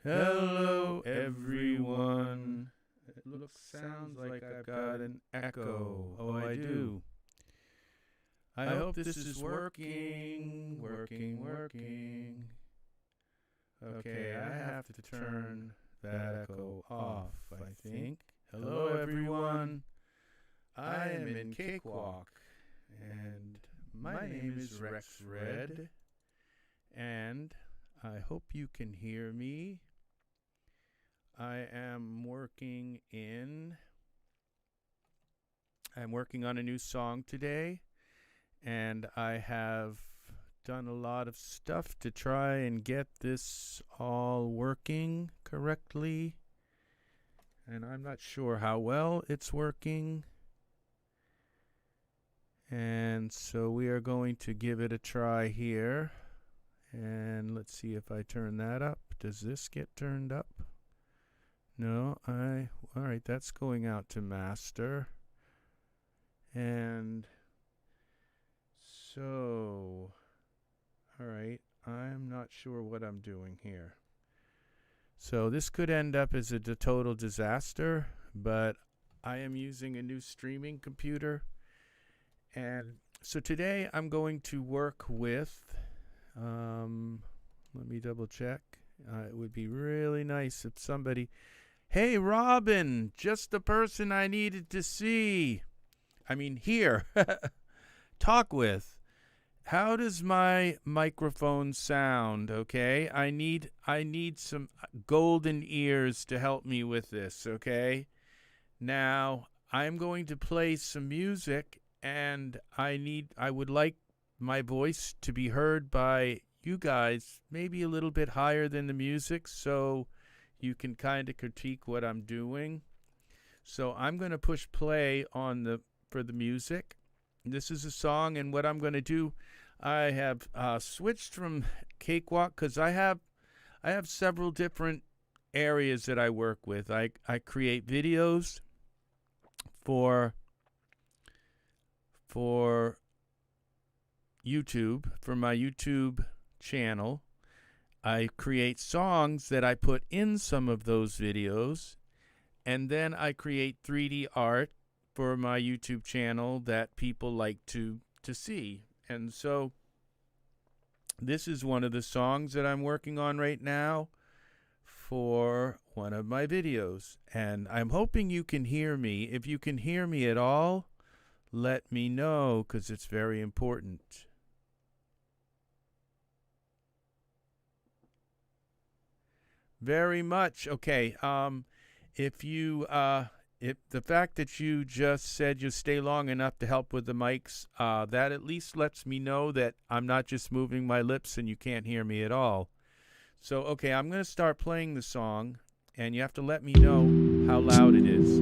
Hello, everyone. It sounds like I've got an echo. Oh, I do. I hope this is working. Okay, I have to turn that echo off, I think. Hello, everyone. I am in Cakewalk, and my name is RexRed, and I hope you can hear me. I'm working on a new song today, and I have done a lot of stuff to try and get this all working correctly, and I'm not sure how well it's working. And so we are going to give it a try here, and let's see if I turn that up. Does this get turned up? No, all right, that's going out to master. And so, all right, I'm not sure what I'm doing here. So this could end up as a total disaster, but I am using a new streaming computer. And so today I'm going to work with, let me double check. It would be really nice if somebody, hey, Robin, just the person I needed to hear, talk with. How does my microphone sound? Okay, I need some golden ears to help me with this. Okay, now I'm going to play some music, and I would like my voice to be heard by you guys, maybe a little bit higher than the music, so you can kind of critique what I'm doing. So I'm going to push play for the music. This is a song, and what I'm going to do, I have switched from Cakewalk because I have several different areas that I work with. I create videos for YouTube, for my YouTube channel. I create songs that I put in some of those videos, and then I create 3D art for my YouTube channel that people like to see. And so this is one of the songs that I'm working on right now for one of my videos, and I'm hoping you can hear me. If you can hear me at all, let me know, because it's very important. Very much. Okay. If the fact that you just said you stay long enough to help with the mics, that at least lets me know that I'm not just moving my lips and you can't hear me at all. So, okay, I'm going to start playing the song, and you have to let me know how loud it is.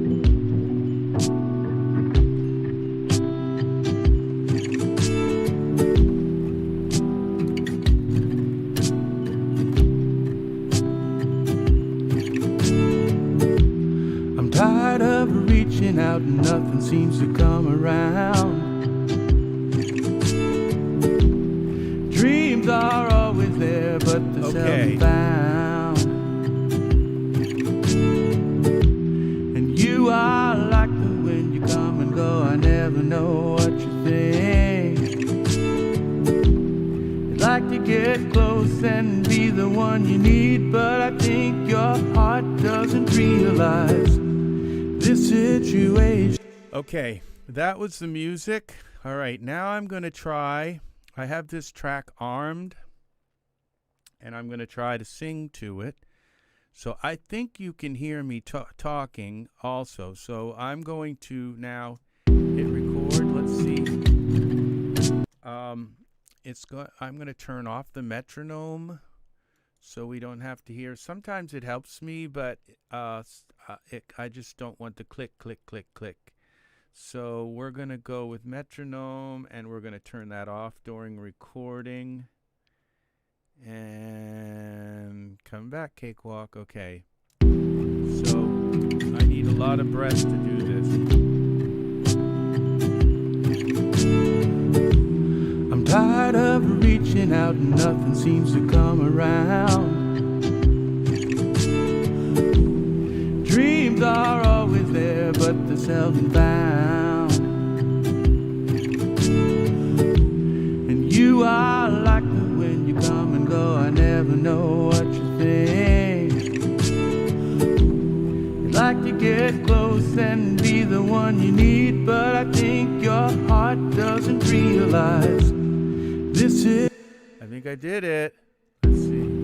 Tired of reaching out and nothing seems to come around. Dreams are always there, but they're seldom found. And you are like the wind, you come and go, I never know what you think. I'd like to get close and be the one you need, but I think your heart doesn't realize this situation. Okay, that was the music. All right, now I'm going to try. I have this track armed, and I'm going to try to sing to it. So I think you can hear me talking also. So I'm going to now hit record. Let's see. I'm going to turn off the metronome so we don't have to hear. Sometimes it helps me, but I just don't want the click, click, click, click. So we're going to go with metronome, and we're going to turn that off during recording. And come back, Cakewalk. Okay. So I need a lot of breath to do this. I'm tired of reaching out and nothing seems to come around. seldom found. And you are like the wind, you come and go, I never know what you think. You like to get close and be the one you need, but I think your heart doesn't realize this is... I think I did it. Let's see.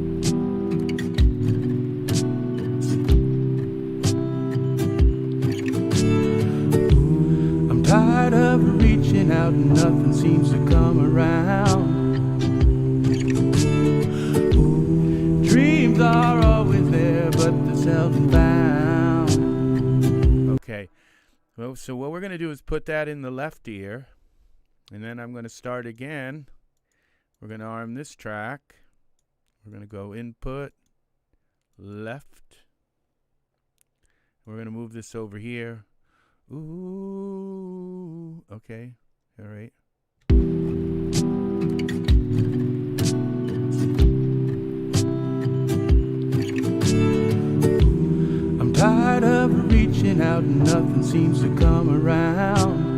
I'm tired of reaching out and nothing seems to come around. Dreams are always there, but they're seldom found. Okay. Well, so what we're going to do is put that in the left ear. And then I'm going to start again. We're going to arm this track. We're going to go input, left. We're going to move this over here. Ooh. Okay. All right. I'm tired of reaching out and nothing seems to come around.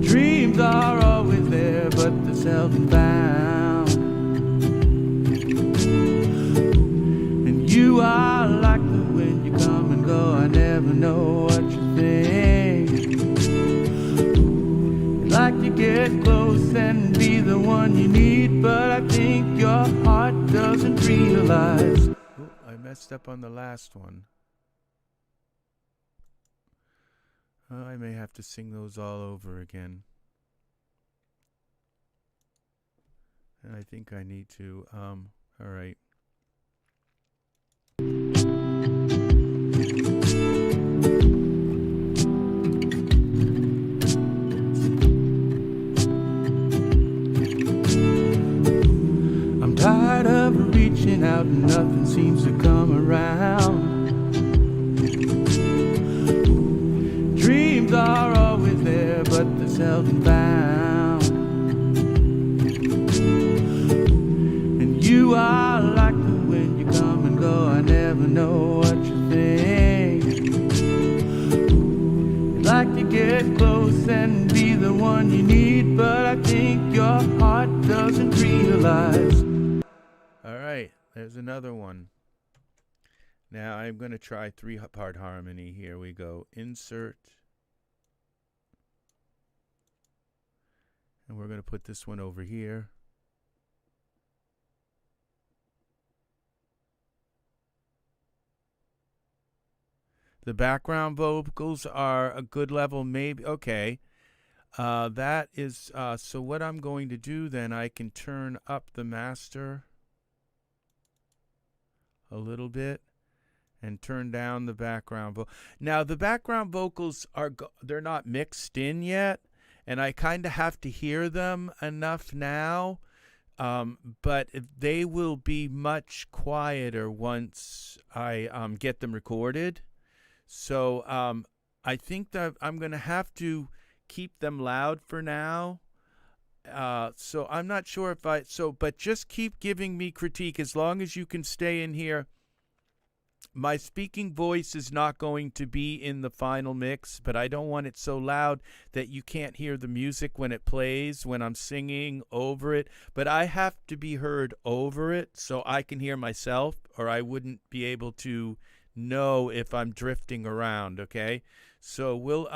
Dreams are always there, but they're seldom found. And you are like the wind, you come and go, I never know what you think. You like to get close and be the one you need, but I think your heart doesn't realize. Oh, I messed up on the last one. I may have to sing those all over again. And I think I need to, all right. I'm tired of reaching out and nothing seems to come around. Dreams are always there, but they're seldom found. And you are like the wind, you come and go, I never know what you think. You like to get close and be the one you need, but I think your heart doesn't realize. All right, there's another one. Now I'm going to try 3-part harmony. Here we go. Insert. And we're going to put this one over here. The background vocals are a good level, maybe. Okay. That is, so what I'm going to do then, I can turn up the master a little bit and turn down the background vocal. Now, the background vocals they're not mixed in yet, and I kind of have to hear them enough now, but they will be much quieter once I get them recorded. So I think that I'm going to have to keep them loud for now. So I'm not sure if but just keep giving me critique as long as you can stay in here. My speaking voice is not going to be in the final mix, but I don't want it so loud that you can't hear the music when it plays, when I'm singing over it. But I have to be heard over it so I can hear myself, or I wouldn't be able to know if I'm drifting around, okay? So we'll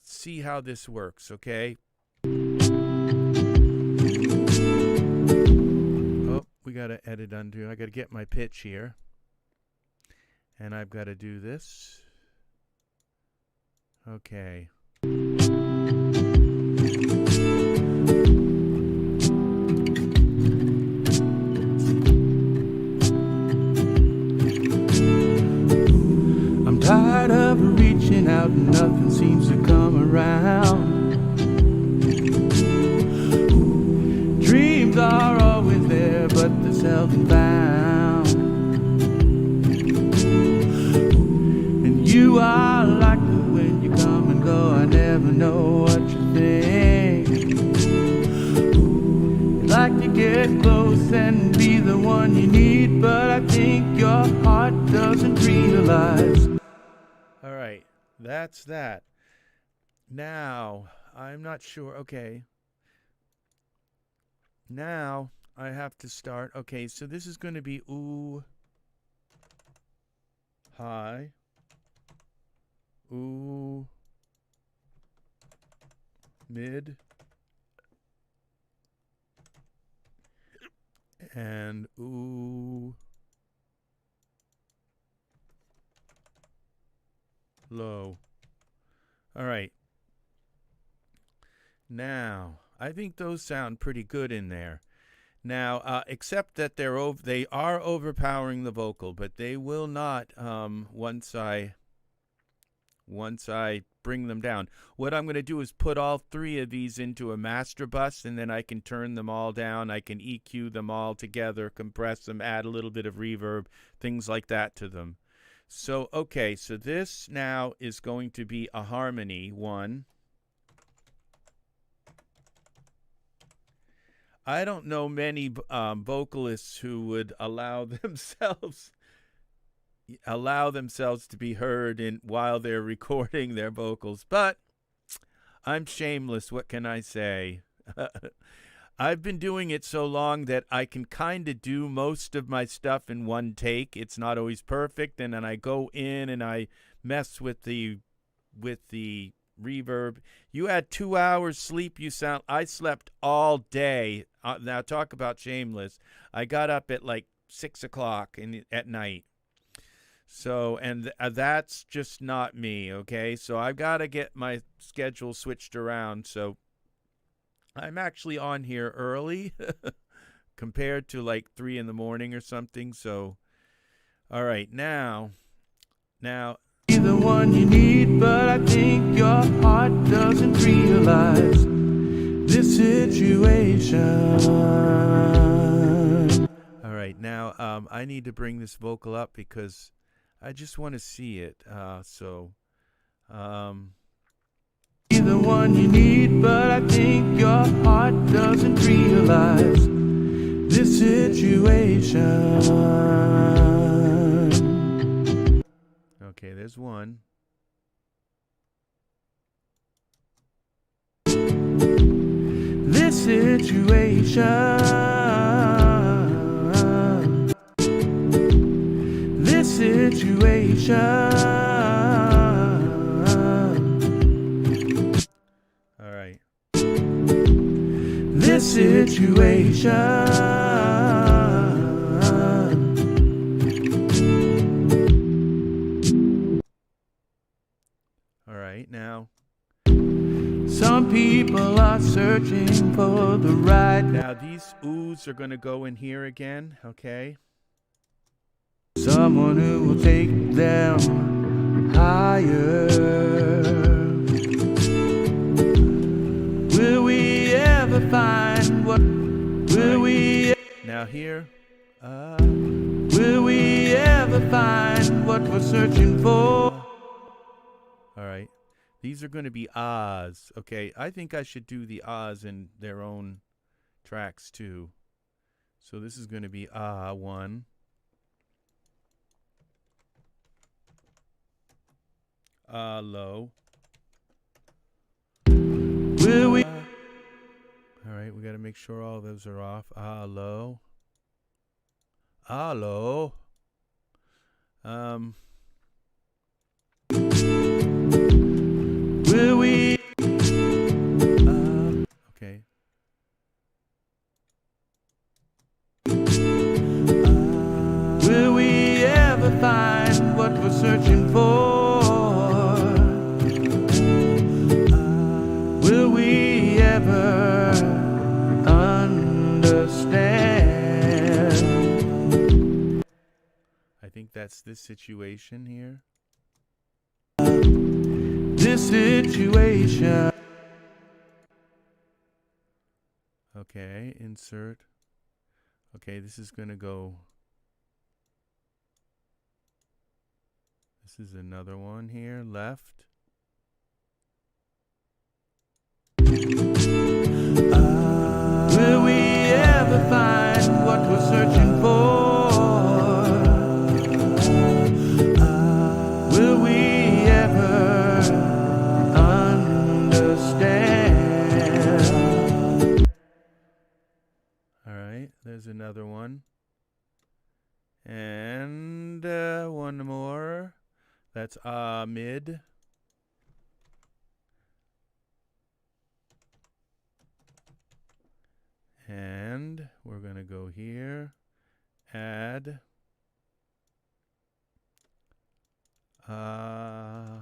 see how this works, okay? Oh, we got to edit undo. I got to get my pitch here. And I've got to do this. Okay. I'm tired of reaching out and nothing seems to come around. Dreams are always there, but they're seldom found. And you are like the wind, you come and go, I never know what you think. You like to get close and be the one you need, but I think your heart doesn't realize that's that. Now, I'm not sure. Okay. Now, I have to start. Okay, so this is going to be ooh, high, ooh, mid, and ooh, low. All right. Now, I think those sound pretty good in there. Now, except that they are overpowering the vocal, but they will not once I bring them down. What I'm going to do is put all three of these into a master bus, and then I can turn them all down. I can EQ them all together, compress them, add a little bit of reverb, things like that to them. So, okay, so this now is going to be a harmony one. I don't know many vocalists who would allow themselves to be heard while they're recording their vocals, but I'm shameless. What can I say? I've been doing it so long that I can kind of do most of my stuff in one take. It's not always perfect, and then I go in and I mess with the reverb. You had 2 hours sleep. I slept all day. Now talk about shameless. I got up at like 6 o'clock at night. So, and that's just not me. Okay. So I've got to get my schedule switched around. So I'm actually on here early compared to like 3 in the morning or something. So, all right, now, Be the one you need, but I think your heart doesn't realize this situation. all right, now I need to bring this vocal up because I just want to see it. Be the one you need, but I think your heart doesn't realize this situation. Okay, there's one. This situation. This situation. All right. This situation. All right, now. Some people are searching for the right. Now these oohs are going to go in here again, okay? Someone who will take them higher. Will we ever find what? Will we? Now here. Will we ever find what we're searching for? All right. These are going to be aahs. Okay, I think I should do the aahs in their own tracks too. So this is going to be ah one. Ah low. Will we? All right, we got to make sure all those are off. Ah low. Ah low. Will we? Okay. Will we ever find what we're searching for? Will we ever understand? I think that's this situation here. This situation. Okay, insert. Okay, this is going to go. This is another one here, left. Will we ever find what we're searching for? Will we ever There's another one. And one more. That's mid. And we're going to go here. Add. Hi.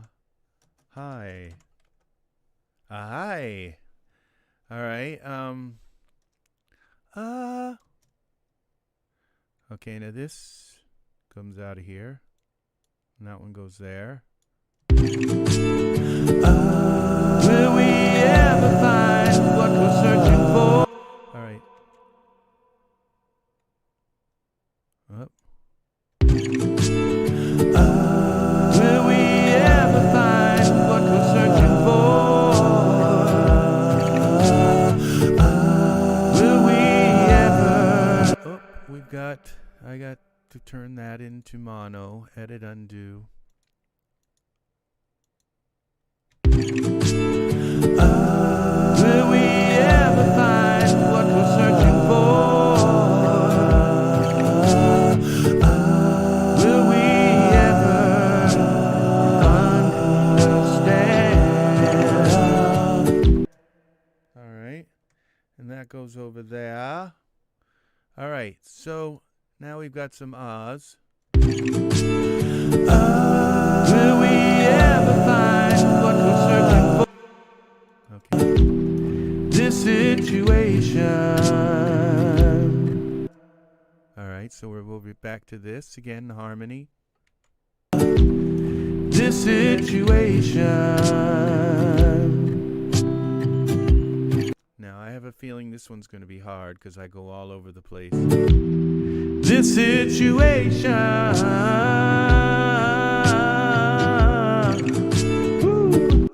Hi. All right. Okay, now this comes out of here. And that one goes there. Will we ever find what we're searching for? All right. Up. Will we ever find what we're searching for? Will we ever? Oh, I got to turn that into mono. Edit, undo. Will we ever find what we're searching for? Will we ever understand? All right. And that goes over there. All right. So now we've got some ahs. Will we ever find what we're searching for? Okay. This situation. All right. So we'll be back to this again, harmony. This situation. Now I have a feeling this one's going to be hard because I go all over the place. This situation. Woo.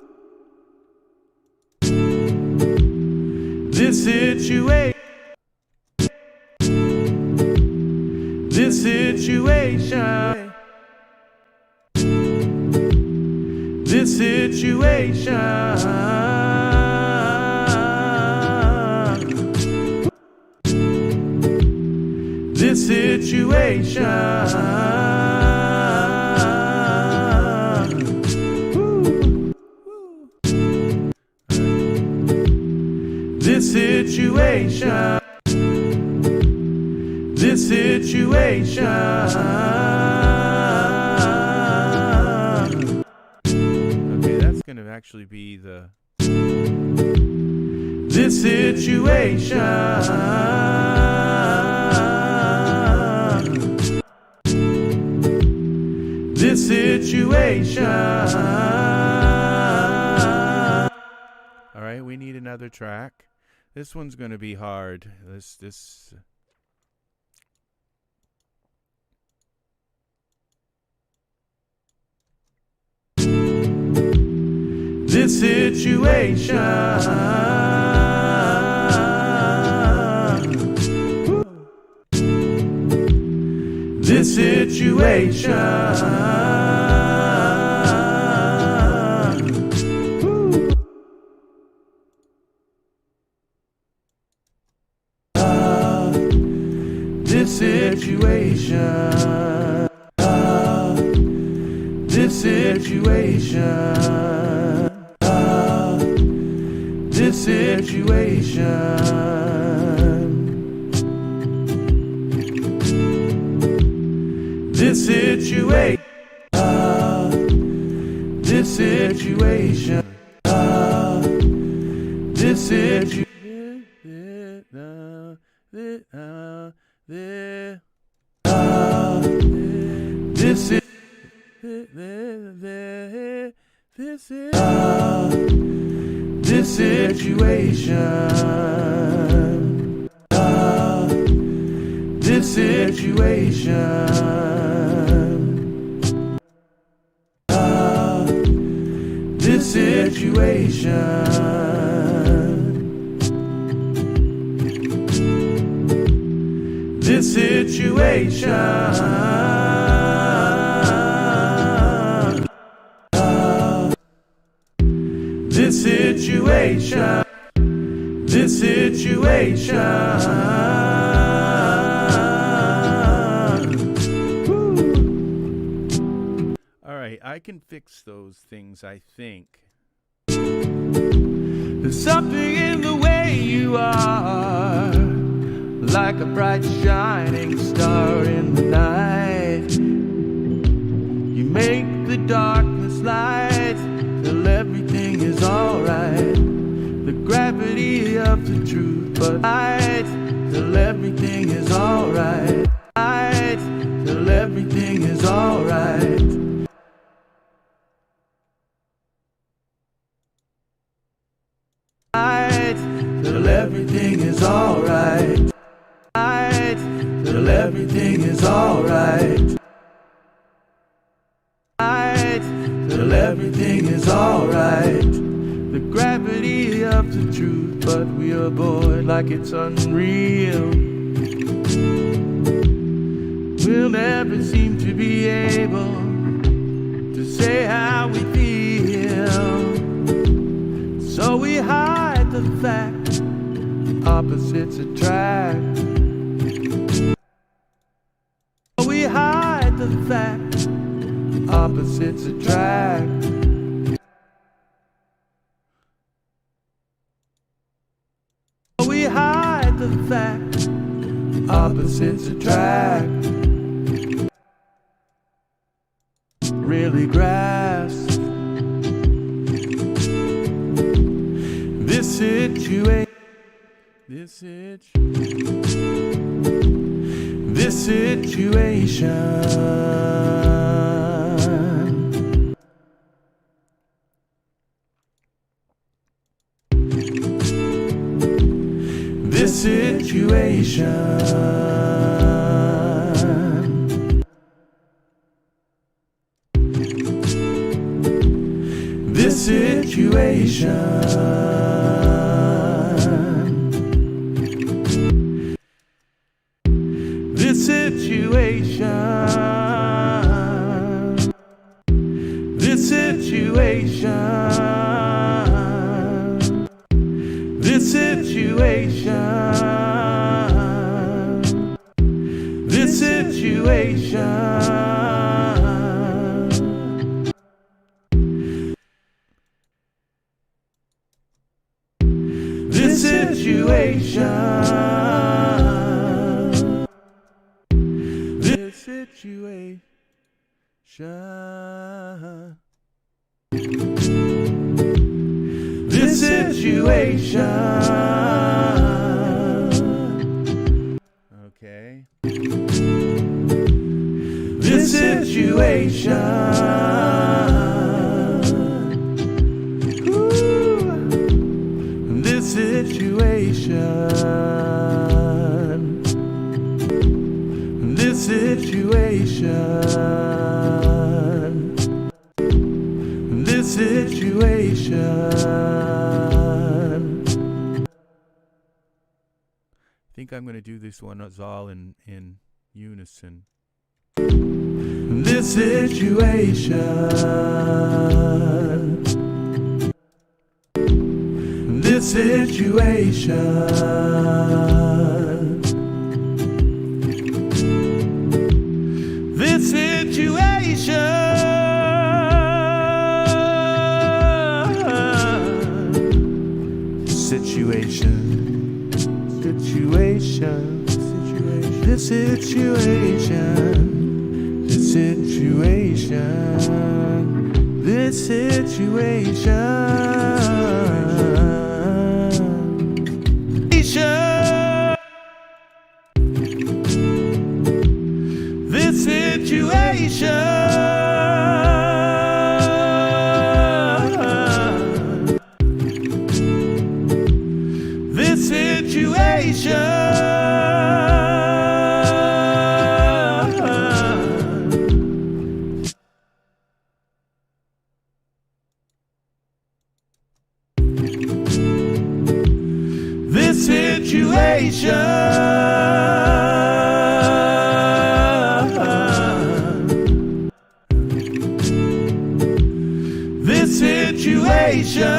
This situation. This situation. This situation. This situation. Woo. This situation. This situation. Okay, that's going to actually be the... This situation. This situation. All right, we need another track. This one's going to be hard. This situation. This situation. This situation. This situation. This situation. This situation. This situation. This situation. This is this situation. This situation. This situation. This situation. This situation. I can fix those things, I think. There's something in the way you are, like a bright shining star in the night. You make the darkness light till everything is alright. The gravity of the truth, but light till everything is alright. Light till everything is alright. Light till everything is alright. Light till everything is alright. Light till everything is alright. The gravity of the truth, but we avoid like it's unreal. We'll never seem to be able to say how we feel. So we hide the fact, opposites attract. We hide the fact, opposites attract. We hide the fact, opposites attract. Really grasp this situation. This situation. This situation. This situation. This situation. This situation. This situation. This situation. This situation. This situation. This situation. Okay. This situation. Ooh. This situation. This situation. This situation. I think I'm going to do this one as all in unison. This situation. This situation. This situation. Situation. This situation. This situation. This situation. This situation. This situation. This situation. This situation.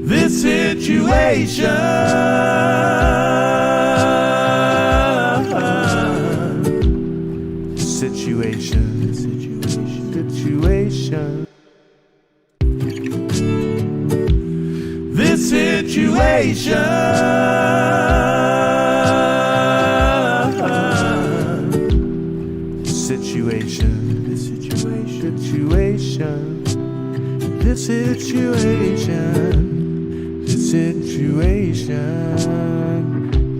This situation. situation, situation. This situation, situation, this situation, this situation, this situation,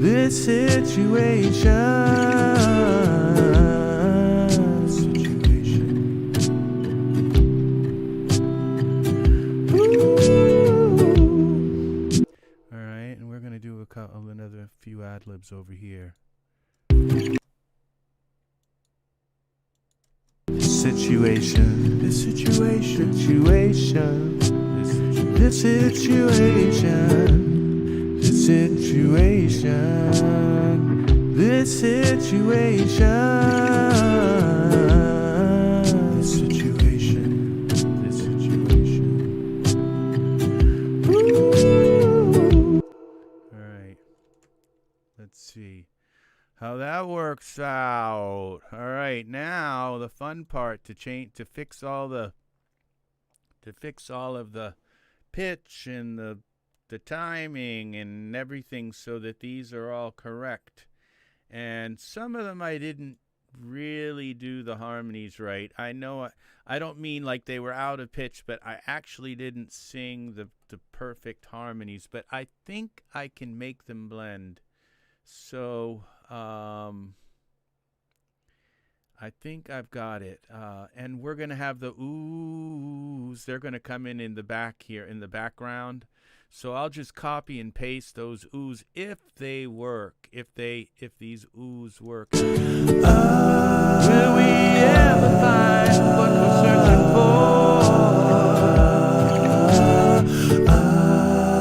this situation. All right, and we're gonna do another few ad-libs over here. Situation, this situation, situation, this situation, this situation, this situation, this situation. All right, let's see how that works out. All right, now the fun part to fix all of the pitch and the timing and everything so that these are all correct. And some of them I didn't really do the harmonies right. I know I don't mean like they were out of pitch, but I actually didn't sing the perfect harmonies, but I think I can make them blend. So I think I've got it. And we're going to have the oohs. They're going to come in the back here, in the background. So I'll just copy and paste those oohs if they work, if these oohs work. Will we ever find what we're searching for?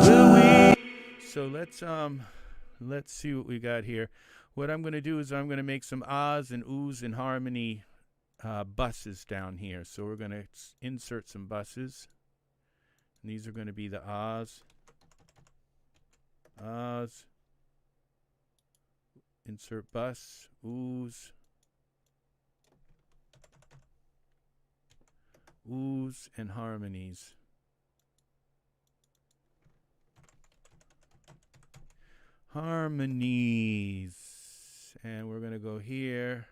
Will we? So let's see what we got here. What I'm going to do is I'm going to make some ahs and oohs and harmony buses down here. So we're going to insert some buses. And these are going to be the ahs. Ahs. Insert bus. Oohs. Oohs and harmonies. Harmonies. And we're going to go here.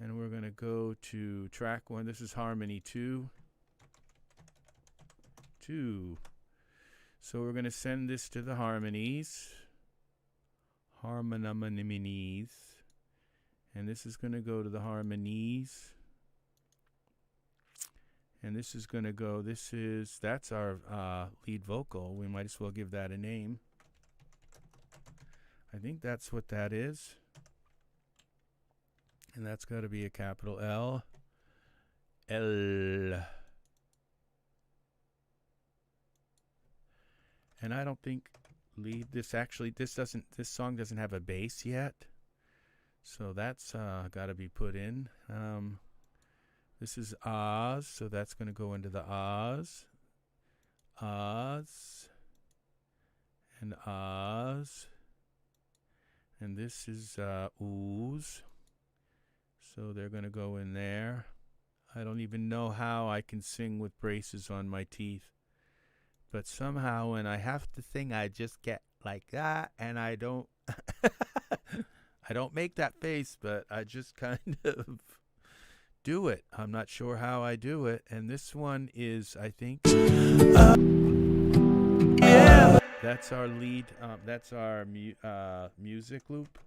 And we're going to go to track 1. This is harmony 2. 2. So we're going to send this to the harmonies. Harmonies. And this is going to go to the harmonies. And this is going to go, that's our lead vocal. We might as well give that a name. I think that's what that is. And that's got to be a capital L. L. And I don't think this song doesn't have a bass yet. So that's got to be put in. This is aahs, so that's going to go into the aahs. Aahs. And aahs. And this is oohs. So they're going to go in there. I don't even know how I can sing with braces on my teeth. But somehow when I have to sing, I just get like that. And I don't, I don't make that face, but I just kind of do it. I'm not sure how I do it. And this one is, I think, yeah. That's our lead. That's our music loop.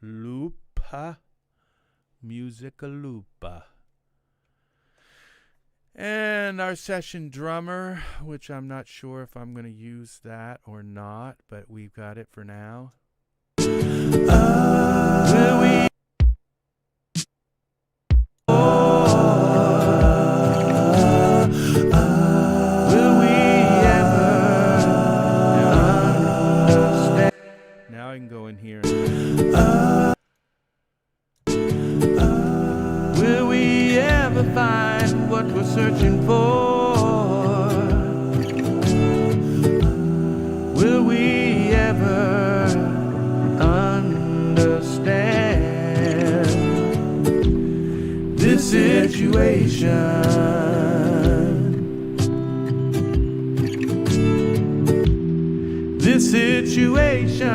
Loopa. Musica loopa. And our session drummer, which I'm not sure if I'm going to use that or not, but we've got it for now. Will we? Now I can go in here. Will we ever find what we're searching for? Will we ever this situation. This situation.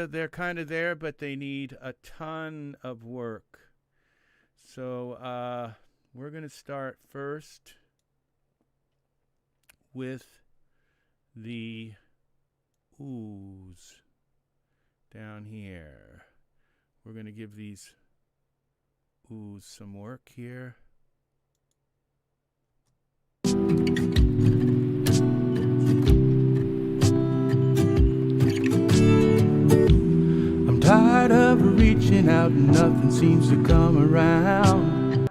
They're kind of there, but they need a ton of work. So we're going to start first with the oohs down here. We're going to give these oohs some work here. Tired of reaching out and nothing seems to come around.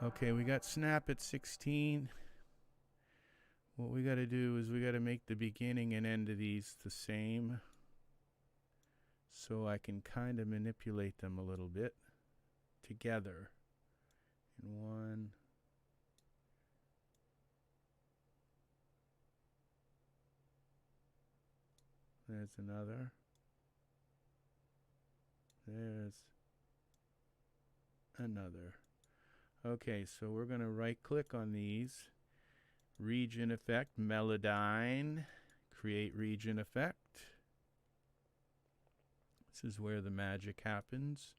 Okay, we got snap at 16. What we got to do is we got to make the beginning and end of these the same, so I can kind of manipulate them a little bit together in one. There's another. There's another. Okay, so we're going to right click on these. Region effect, Melodyne, create region effect. This is where the magic happens.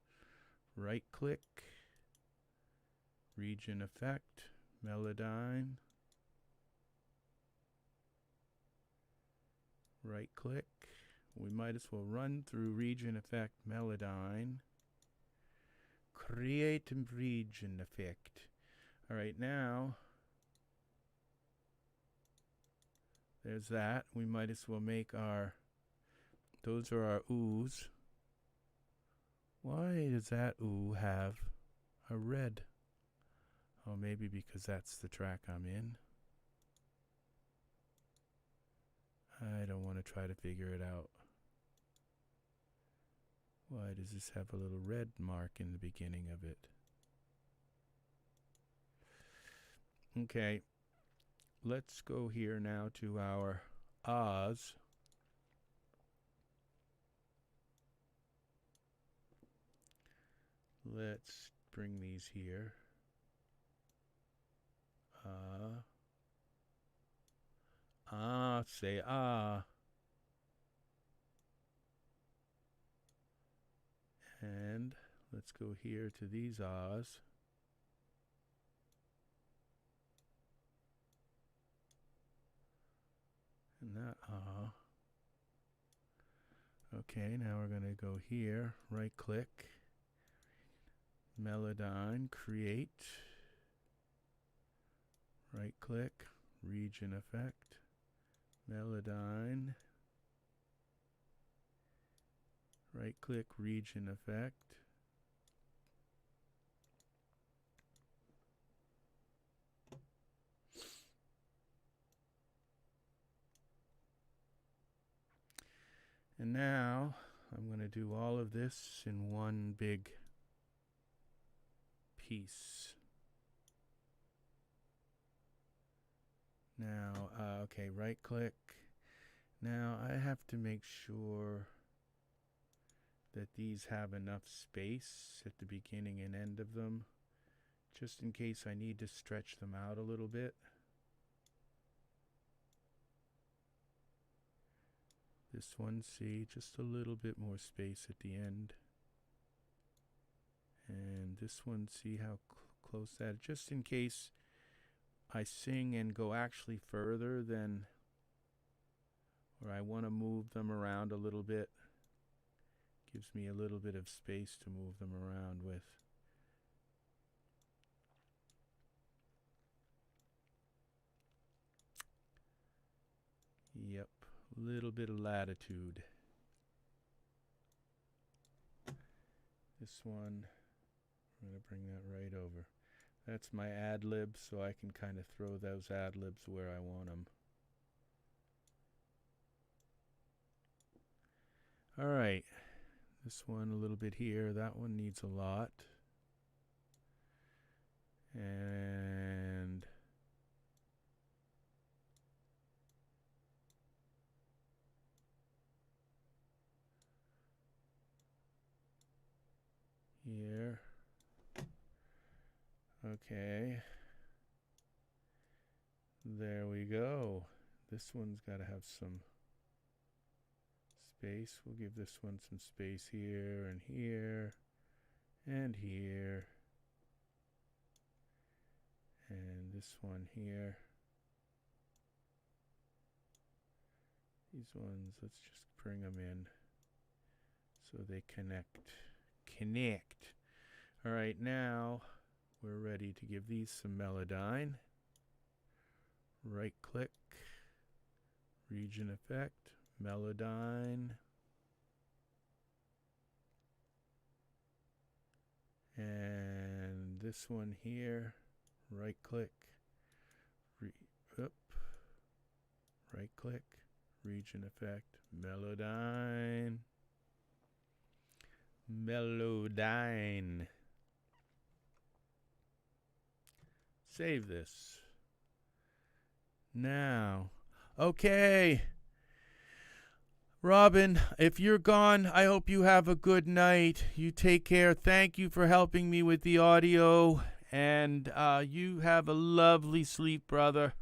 Right click, region effect, Melodyne. Right click. We might as well run through region effect, Melodyne. Create region effect. All right, now there's that. We might as well make our, those are our oohs. Why does that ooh have a red? Oh, maybe because that's the track I'm in. I don't want to try to figure it out. Why does this have a little red mark in the beginning of it? Okay, let's go here now to our aahs. Let's bring these here. Say ah. And let's go here to these aahs. And that ah. Okay, now we're going to go here, right click, Melodyne, create, right click, region effect, Melodyne, right click, region effect. And now I'm going to do all of this in one big piece. Now, okay, right click. Now I have to make sure that these have enough space at the beginning and end of them, just in case I need to stretch them out a little bit. This one, see, just a little bit more space at the end. And this one, see how close that, just in case I sing and go actually further than, or I want to move them around a little bit. Gives me a little bit of space to move them around with. Yep, a little bit of latitude. This one, I'm going to bring that right over. That's my ad-libs, so I can kind of throw those ad-libs where I want them. All right, this one a little bit here. That one needs a lot. And Okay. There we go. This one's got to have some space. We'll give this one some space here and here and here. And this one here. These ones, let's just bring them in so they connect. All right, now we're ready to give these some Melodyne. Right click, region effect, Melodyne. And this one here, right click, right click, region effect, Melodyne. Melodyne. Save this. Now, okay. Robin, if you're gone, I hope you have a good night. You take care. Thank you for helping me with the audio. And you have a lovely sleep, brother.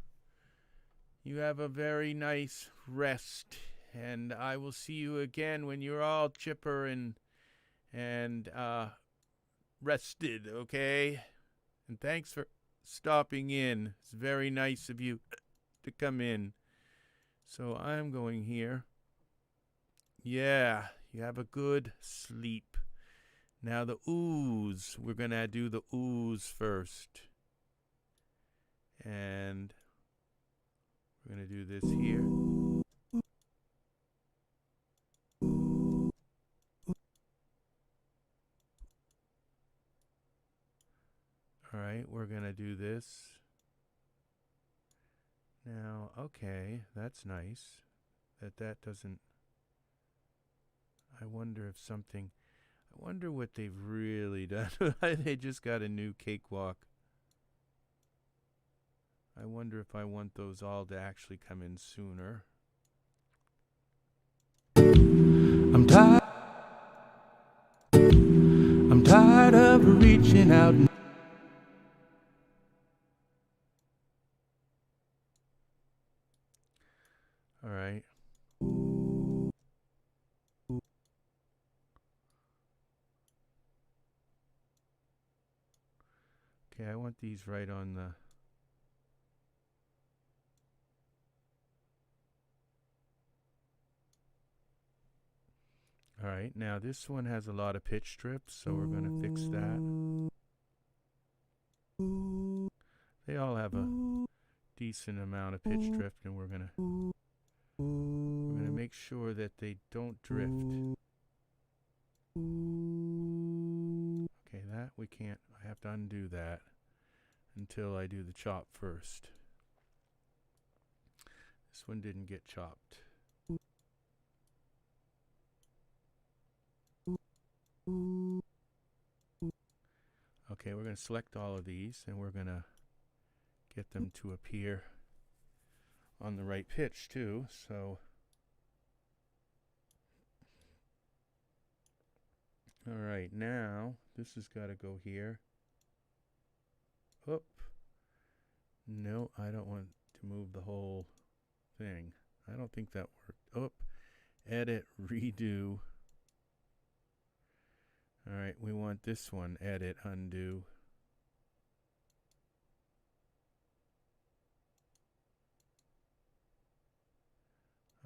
You have a very nice rest. And I will see you again when you're all chipper and rested, okay? And thanks for stopping in. It's very nice of you to come in. So I'm going here. Yeah, you have a good sleep. Now the oohs. We're going to do the oohs first. And we're going to do this here. All right, we're going to do this. Now, okay, that's nice. That doesn't... I wonder what they've really done. They just got a new Cakewalk. I wonder if I want those all to actually come in sooner. I'm tired of reaching out. All right. Okay, I want these right on the... All right, now this one has a lot of pitch drips, so we're going to fix that. They all have a decent amount of pitch drift, and we're going to make sure that they don't drift. Okay, that we can't. I have to undo that until I do the chop first. This one didn't get chopped. Okay, we're going to select all of these and we're going to get them to appear on the right pitch too. So, all right, now this has got to go here. Oop. No, I don't want to move the whole thing. I don't think that worked. Oop. Edit, redo. All right, we want this one, edit, undo.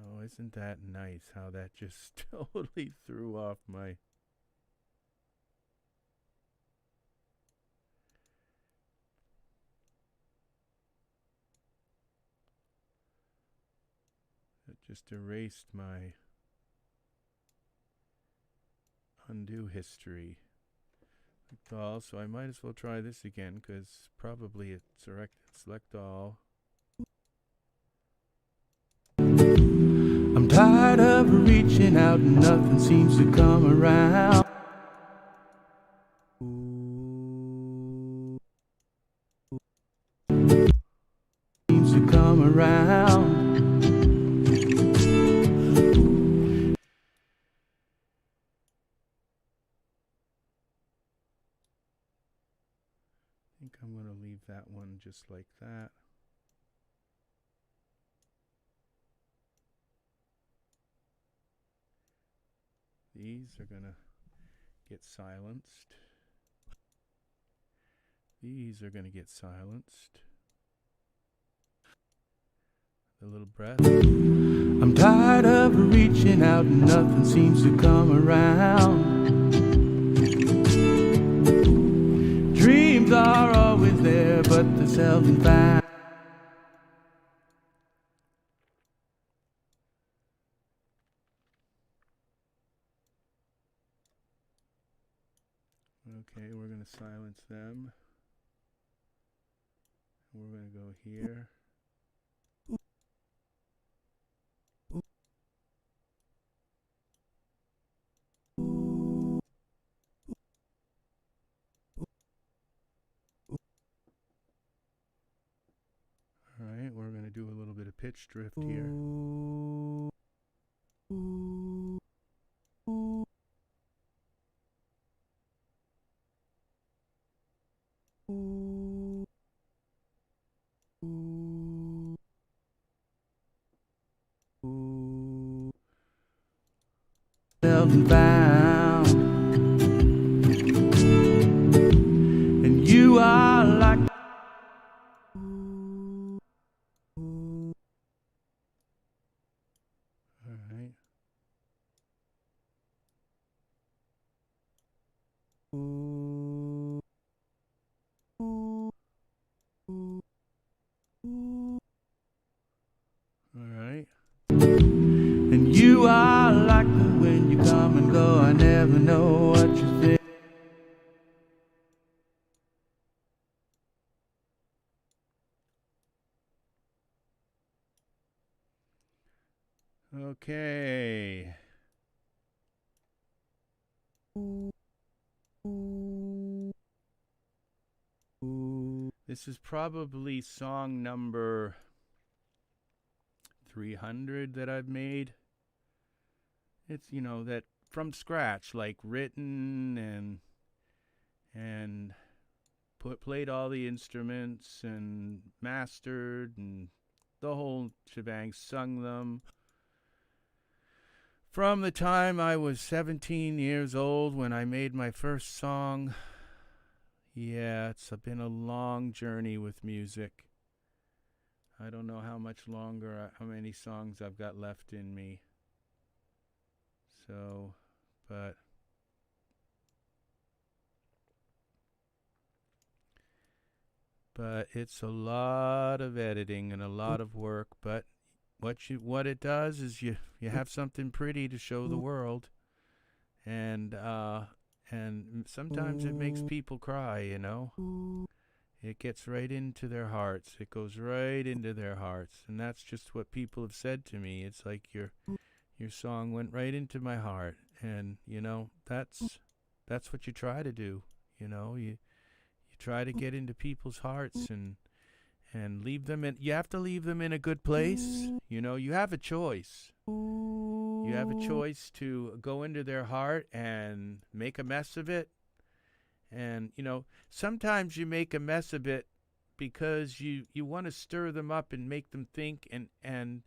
Oh, isn't that nice how that just totally threw off my... It just erased my undo history. So I might as well try this again because probably it's select all. I'm tired of reaching out and nothing seems to come around. Seems to come around. I think I'm going to that one just like that. These are going to get silenced. These are going to get silenced. The little breath. I'm tired of reaching out and nothing seems to come around. Dreams are always there, but they're seldom found. Okay, we're going to silence them. We're going to go here. Alright, we're going to do a little bit of pitch drift here. Seldom found. And you are like Alright. Alright. And you are like the wind, you come and go, I never know what you think. Okay. This is probably song number 300 that I've made. It's, you know, that from scratch, like written and played all the instruments and mastered and the whole shebang, sung them. From the time I was 17 years old when I made my first song. Yeah, it's been a long journey with music. I don't know how much longer, how many songs I've got left in me. So, but it's a lot of editing and a lot of work, but what it does is you have something pretty to show the world, and sometimes it makes people cry, you know. It gets right into their hearts. It goes right into their hearts, and that's just what people have said to me. It's like your song went right into my heart, and you know that's what you try to do. You know, you try to get into people's hearts and leave them in. You have to leave them in a good place. You know, you have a choice. You have a choice to go into their heart and make a mess of it. And, you know, sometimes you make a mess of it because you want to stir them up and make them think and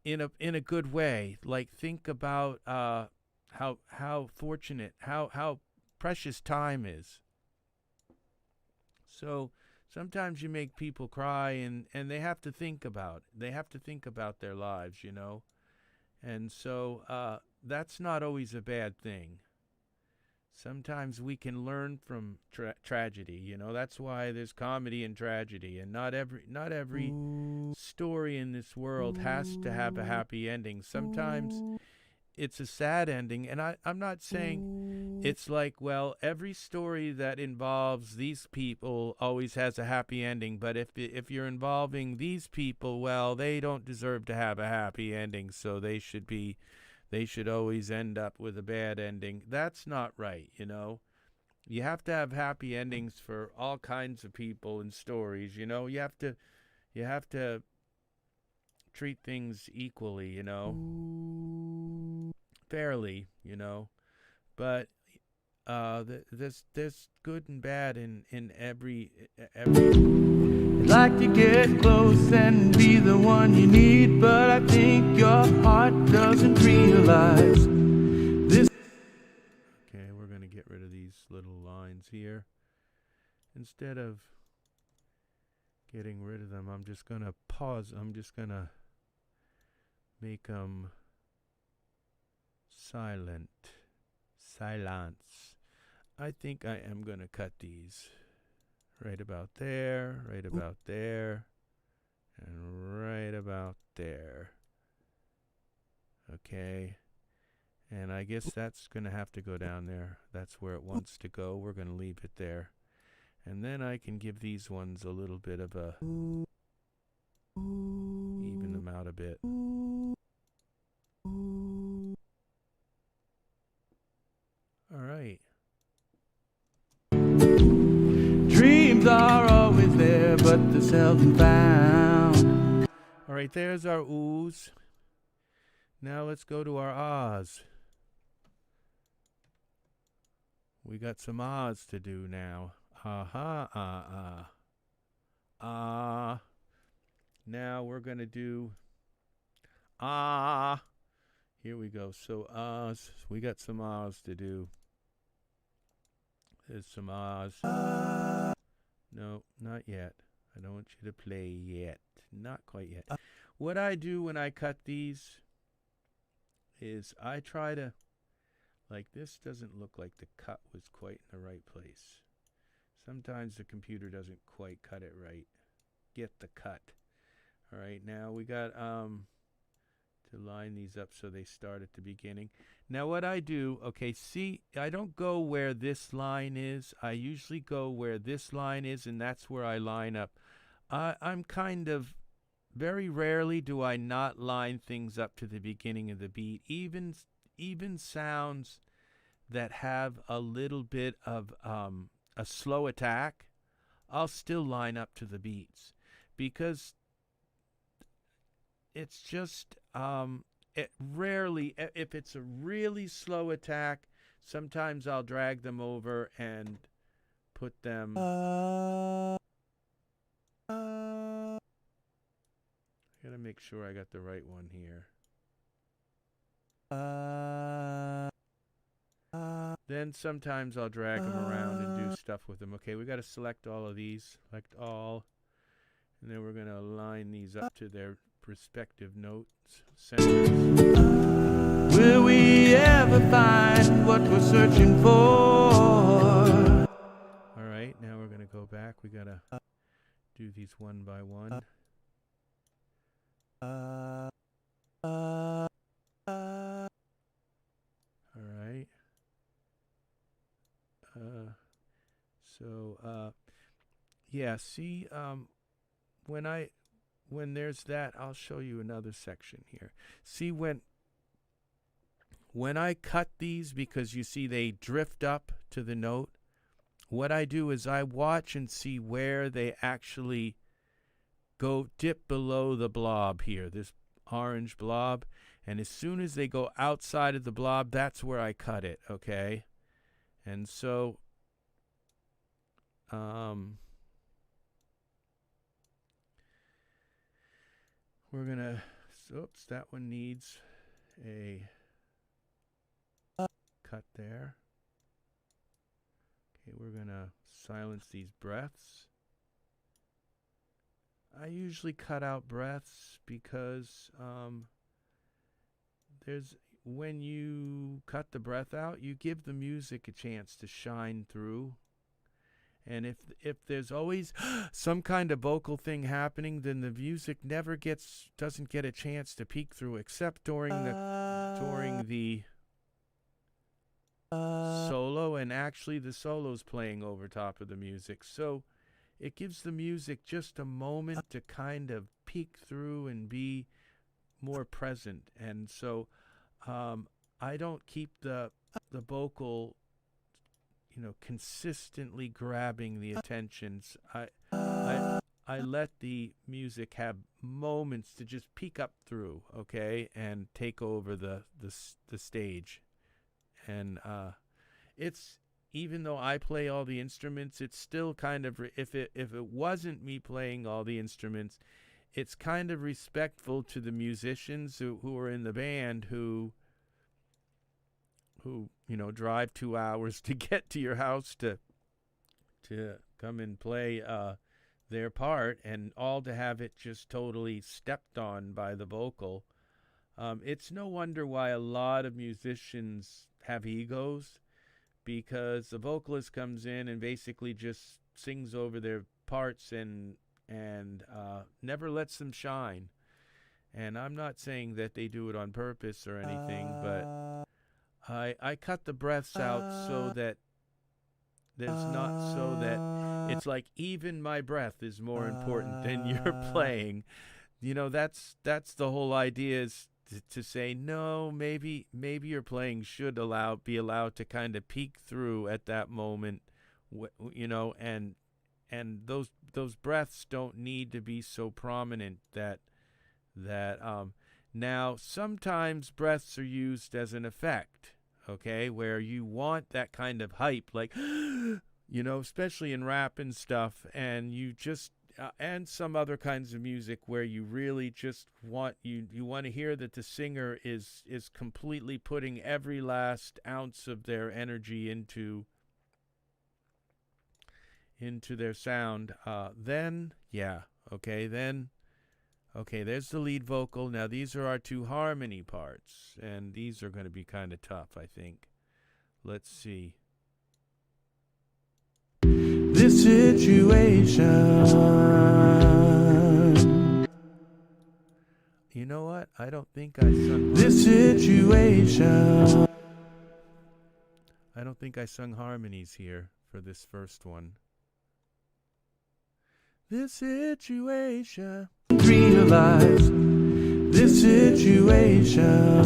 in a good way. Like, think about how fortunate, how precious time is. So sometimes you make people cry and they have to think about it. They have to think about their lives, you know. And so that's not always a bad thing. Sometimes we can learn from tragedy, you know. That's why there's comedy and tragedy, and not every story in this world has to have a happy ending. Sometimes it's a sad ending, and I'm not saying it's like, well, every story that involves these people always has a happy ending, but if you're involving these people, well, they don't deserve to have a happy ending, so they should always end up with a bad ending. That's not right, you know. You have to have happy endings for all kinds of people and stories, you know. You have to treat things equally, you know, fairly, you know. But there's good and bad in every like to get close and be the one you need, but I think your heart doesn't realize this. Okay, we're going to get rid of these little lines here. Instead of getting rid of them, I'm just going to pause. I'm just going to make them silent. Silence. I think I am going to cut these right about there, right about there, and right about there. Okay. And I guess that's going to have to go down there. That's where it wants to go. We're going to leave it there. And then I can give these ones a little bit of a, even them out a bit. All right. Dreams are always there, but they're seldom found. All right, there's our oohs. Now let's go to our ahs. We got some ahs to do now. Aha, ah, ah. Ah. Now we're going to do ah. Here we go. So ahs. We got some ahs to do. There's some ahs. No, not yet. I don't want you to play yet. Not quite yet. What I do when I cut these is I try to, like, this doesn't look like the cut was quite in the right place. Sometimes the computer doesn't quite cut it right. Get the cut. All right, now we got to line these up so they start at the beginning. Now what I do, okay, see, I don't go where this line is. I usually go where this line is, and that's where I line up. I'm kind of, very rarely do I not line things up to the beginning of the beat. Even sounds that have a little bit of a slow attack, I'll still line up to the beats, because it's just it rarely, if it's a really slow attack, sometimes I'll drag them over and put them. I gotta make sure I got the right one here. Then sometimes I'll drag them around and do stuff with them. Okay, we got to select all of these. Select all. And then we're going to align these up to their respective notes. Centers. Will we ever find what we're searching for? All right, now we're going to go back. We got to do these one by one. All right. Yeah, see, when there's that, I'll show you another section here. See, when I cut these, because you see they drift up to the note, what I do is I watch and see where they actually go dip below the blob here, this orange blob, and as soon as they go outside of the blob, that's where I cut it, okay? And so we're gonna, oops, that one needs a cut there. Okay, we're gonna silence these breaths. I usually cut out breaths because when you cut the breath out, you give the music a chance to shine through. And if there's always some kind of vocal thing happening, then the music never doesn't get a chance to peek through, except during the solo, and actually the solo's playing over top of the music. So it gives the music just a moment to kind of peek through and be more present. And so I don't keep the vocal, consistently grabbing the attentions. I let the music have moments to just peek up through, okay, and take over the stage. And it's even though I play all the instruments, it's still kind of if it wasn't me playing all the instruments, it's kind of respectful to the musicians who are in the band who drive 2 hours to get to your house to come and play their part, and all to have it just totally stepped on by the vocal. It's no wonder why a lot of musicians have egos, because the vocalist comes in and basically just sings over their parts and never lets them shine. And I'm not saying that they do it on purpose or anything, but I cut the breaths out so that it's like even my breath is more important than your playing. That's the whole idea, is to say, no, maybe your playing should be allowed to kind of peek through at that moment, and those breaths don't need to be so prominent that now sometimes breaths are used as an effect, okay, where you want that kind of hype, like especially in rap and stuff, and you just and some other kinds of music where you really just want you want to hear that the singer is completely putting every last ounce of their energy into their sound. Then there's the lead vocal. Now these are our two harmony parts, and these are going to be kind of tough, I think. Let's see. This situation. You know what? I don't think I sung This situation. I don't think I sung harmonies here for this first one. This situation. Realize this situation.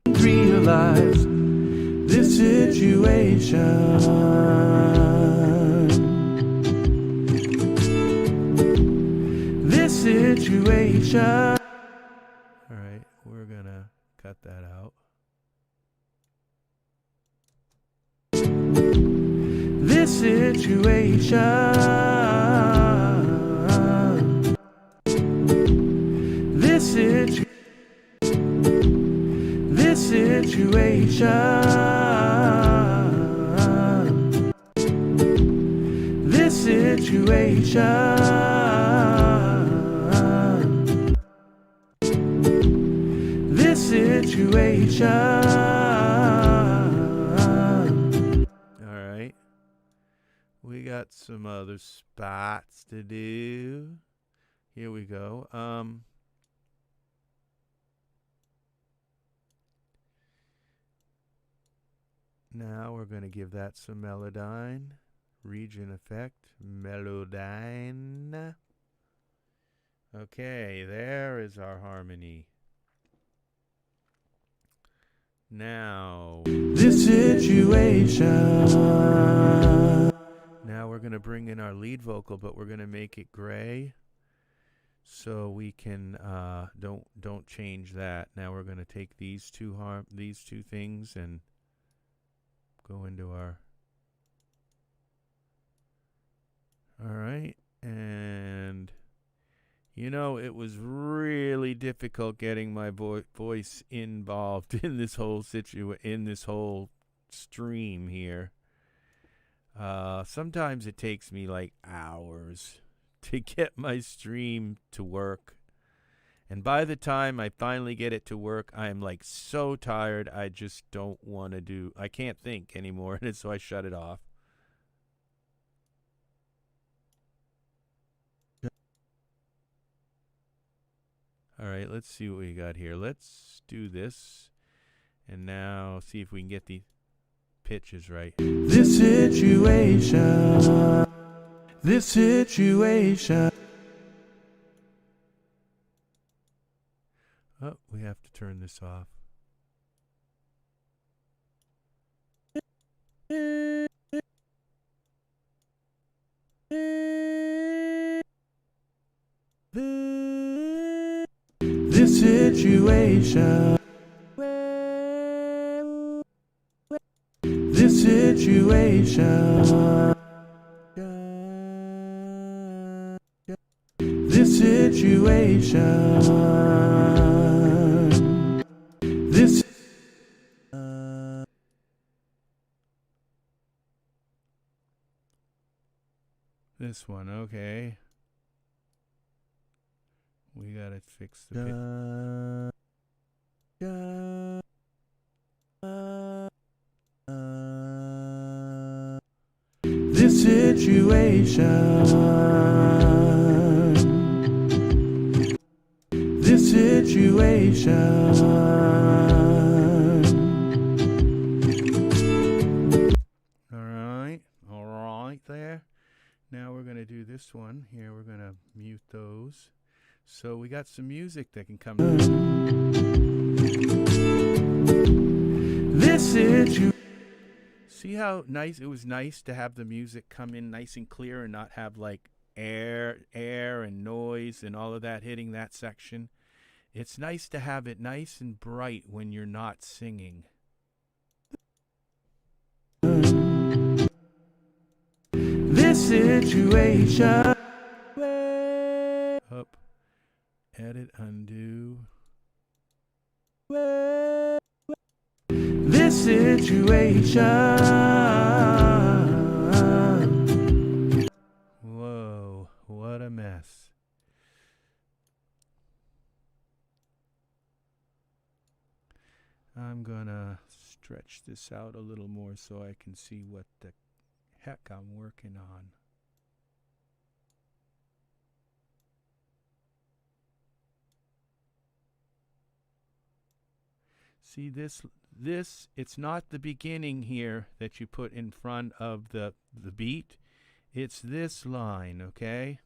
Realize this situation. This situation. All right, we're gonna cut that out. This situation. This situation. This situation. This situation. This situation. All right. We got some other spots to do. Here we go. Now we're going to give that some Melodyne. Region effect. Melodyne. Okay, there is our harmony. Now. This situation. Now we're going to bring in our lead vocal, but we're going to make it gray, so we can don't change that. Now we're going to take these two things and go into our. All right, and it was really difficult getting my voice involved in this whole stream here. Sometimes it takes me like hours to get my stream to work. And by the time I finally get it to work, I'm like so tired, I just don't want to I can't think anymore, and so I shut it off. All right, let's see what we got here. Let's do this. And now see if we can get the pitches right. This situation. This situation. Oh, we have to turn this off. This situation. situation. This situation. This. This one, okay. We gotta fix the this situation. This situation. All right there. Now we're gonna do this one here. We're gonna mute those. So we got some music that can come in. This situation. See how nice it was nice to have the music come in nice and clear and not have like air and noise and all of that hitting that section. It's nice to have it nice and bright when you're not singing. This situation. Up, edit, undo. This situation. Whoa, what a mess. I'm gonna stretch this out a little more so I can see what the heck I'm working on. See this, it's not the beginning here that you put in front of the beat. It's this line, okay?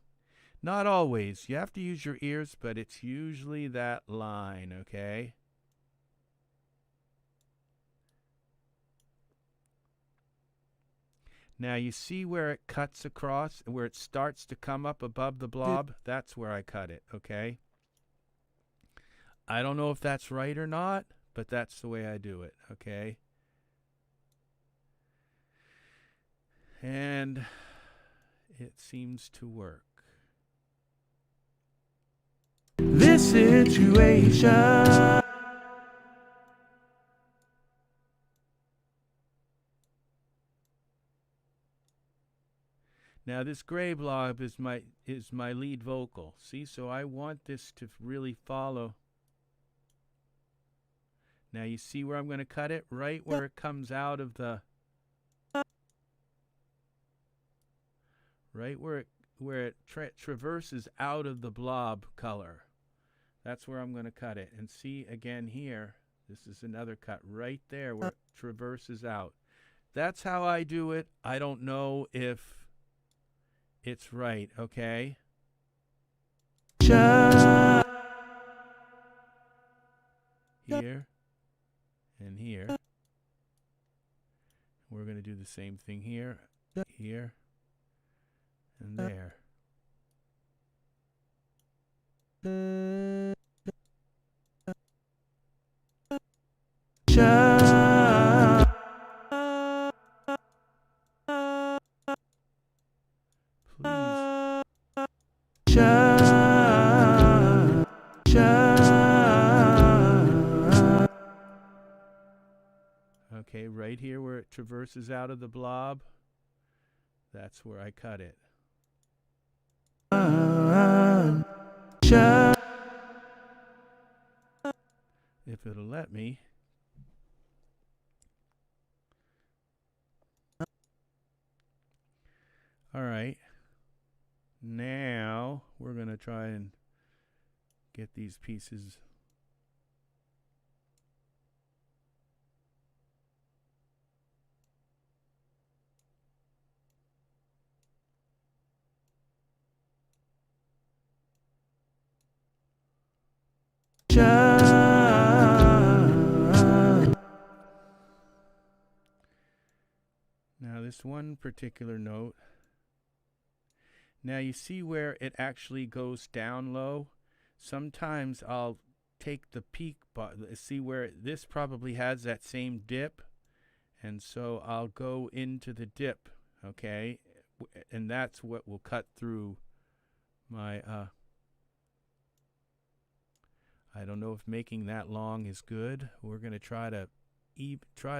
Not always. You have to use your ears, but it's usually that line, okay? Now you see where it cuts across, where it starts to come up above the blob? That's where I cut it, okay? I don't know if that's right or not, but that's the way I do it, okay? And it seems to work. This situation. Now this gray blob is my lead vocal. See, so I want this to really follow. Now you see where I'm going to cut it? Right where it comes out of the... Right where it traverses out of the blob color. That's where I'm going to cut it. And see again here, this is another cut right there where it traverses out. That's how I do it. I don't know if it's right, okay? Here and here. We're going to do the same thing here, here, and there. Okay, right here where it traverses out of the blob, that's where I cut it. If it'll let me. All right. Now we're going to try and get these pieces. Now this one particular note. Now you see where it actually goes down low? Sometimes I'll take the peak, see where this probably has that same dip, And so I'll go into the dip, okay? And that's what will cut through my, I don't know if making that long is good. We're going to try to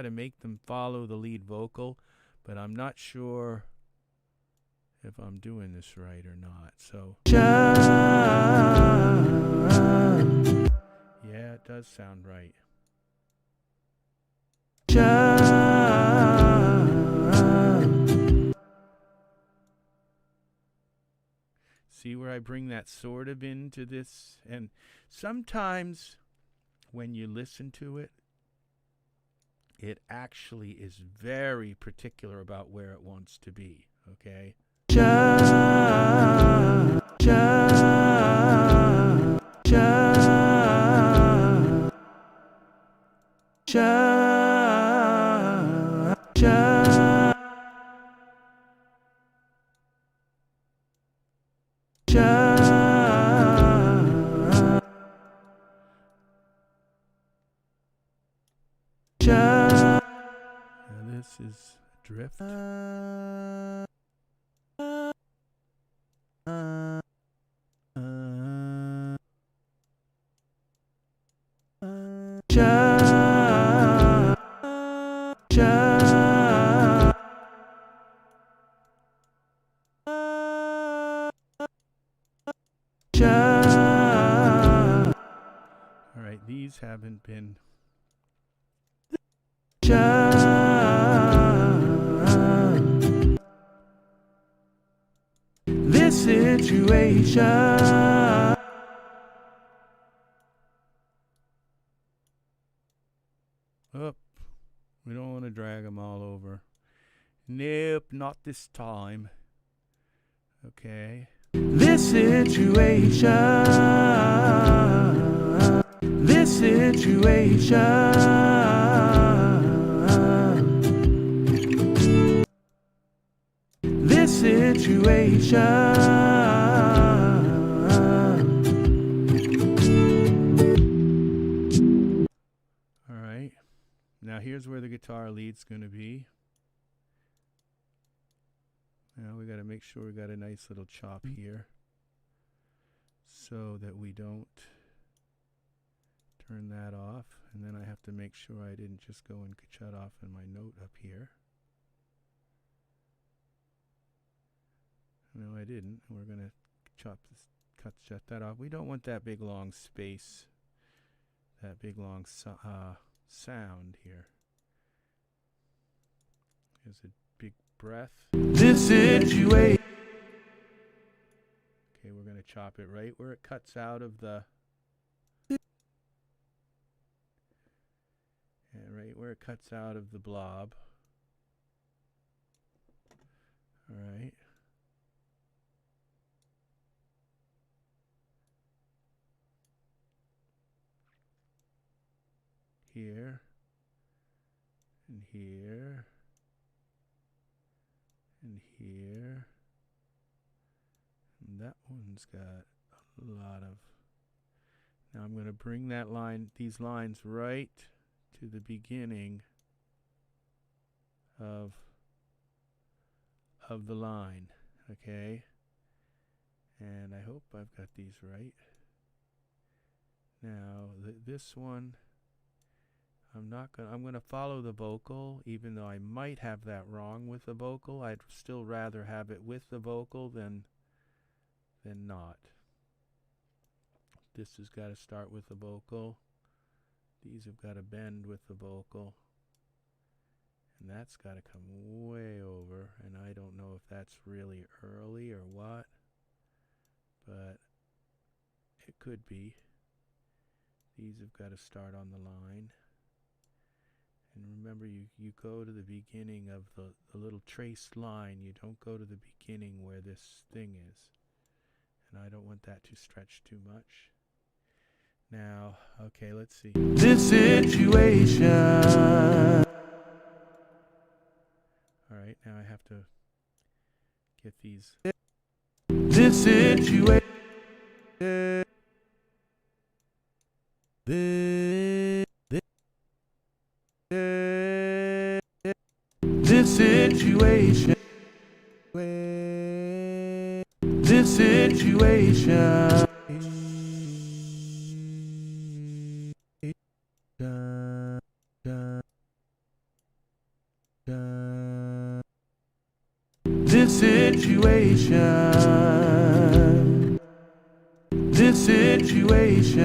make them follow the lead vocal, but I'm not sure if I'm doing this right or not. So yeah, it does sound right. See where I bring that sort of into this? And sometimes when you listen to it, it actually is very particular about where it wants to be, okay? Now this is drift. All right, these haven't been. This situation. Oh, we don't want to drag them all over. Nope, not this time. Okay. This situation. This situation. This situation. All right. Now here's where the guitar lead's going to be. Now we got to make sure we got a nice little chop here so that we don't turn that off. And then I have to make sure I didn't just go and shut off in my note up here. No, I didn't. We're going to shut that off. We don't want that big long space, that big long sound here. There's a big breath. This situation. Okay, we're going to chop it right where it cuts out of the. Yeah, right where it cuts out of the blob. All right. Here. And here. And here. And that one's got a lot of. Now I'm going to bring that line, these lines right to the beginning of the line, okay? And I hope I've got these right. Now this one, I'm going to follow the vocal, even though I might have that wrong with the vocal. I'd still rather have it with the vocal than not. This has got to start with the vocal. These have got to bend with the vocal. And that's got to come way over. And I don't know if that's really early or what. But it could be. These have got to start on the line. And remember, you go to the beginning of the little traced line. You don't go to the beginning where this thing is. And I don't want that to stretch too much. Now, okay, let's see. This situation. All right, now I have to get these. This situation. situation. This situation. This situation. This situation.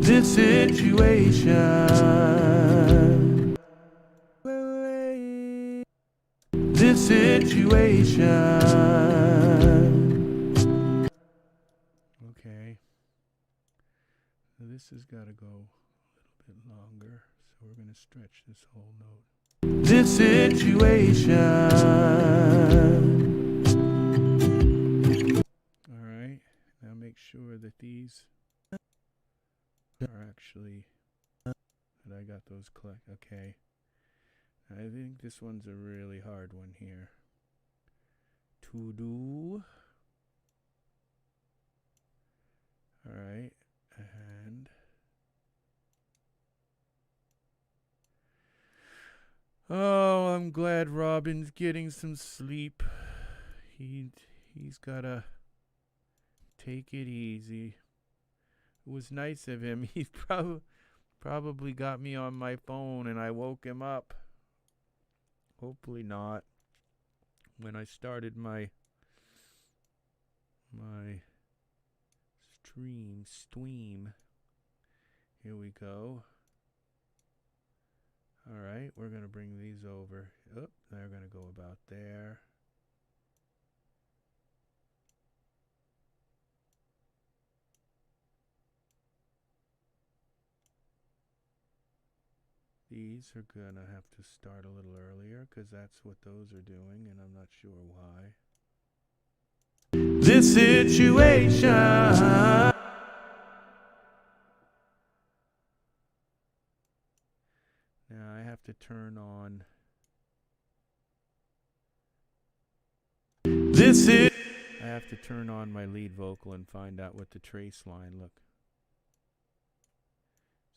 This situation. This situation. Okay. So this has got to go a little bit longer, so we're going to stretch this whole note. This situation. All right. Now make sure that these are actually, that I got those collect. Okay. I think this one's a really hard one here to do. All right. And oh, I'm glad Robin's getting some sleep. He's gotta take it easy. It was nice of him. He probably got me on my phone and I woke him up. Hopefully not. When I started my stream. Here we go. All right, we're going to bring these over. Oh, they're going to go about there. These are going to have to start a little earlier because that's what those are doing, and I'm not sure why. This situation. Now I have to turn on. I have to turn on my lead vocal and find out what the trace line look.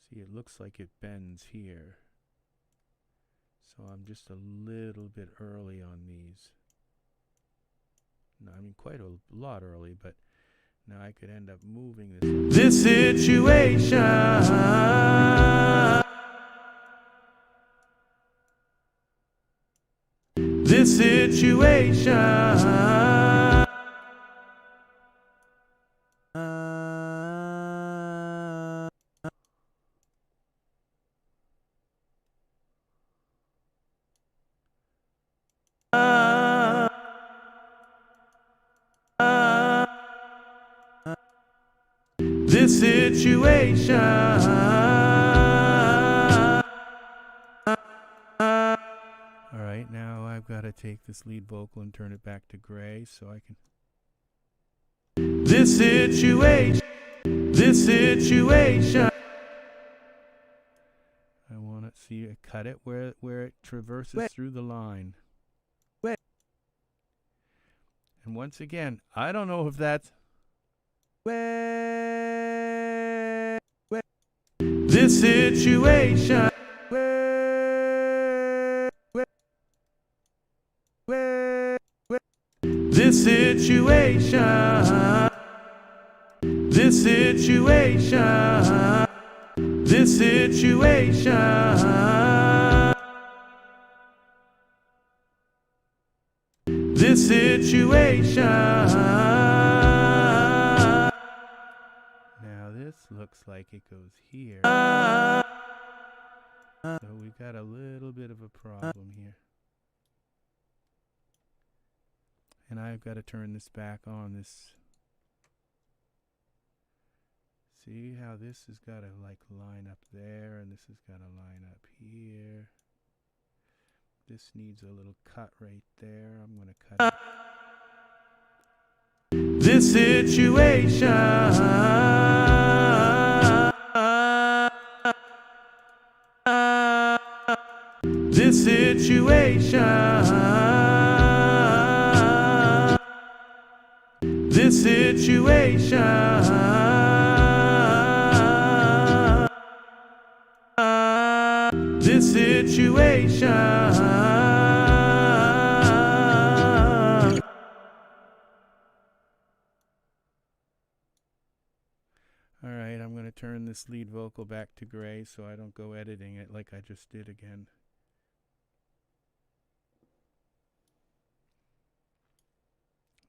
See, it looks like it bends here. So I'm just a little bit early on these. No, I mean quite a lot early, but now I could end up moving this. This situation. This situation. This situation. All right, now I've got to take this lead vocal and turn it back to gray so I can. This situation. This situation. I want to see it cut it where it traverses through the line. And once again, I don't know if that's. This situation. This situation. This situation. This situation. This situation. Now this looks like it goes here. So we got a little bit of a problem here. And I've got to turn this back on. This. See how this has got to like line up there, and this has got to line up here. This needs a little cut right there. I'm going to cut it. This situation. This situation. This situation. This situation. All right, I'm going to turn this lead vocal back to gray so I don't go editing it like I just did again.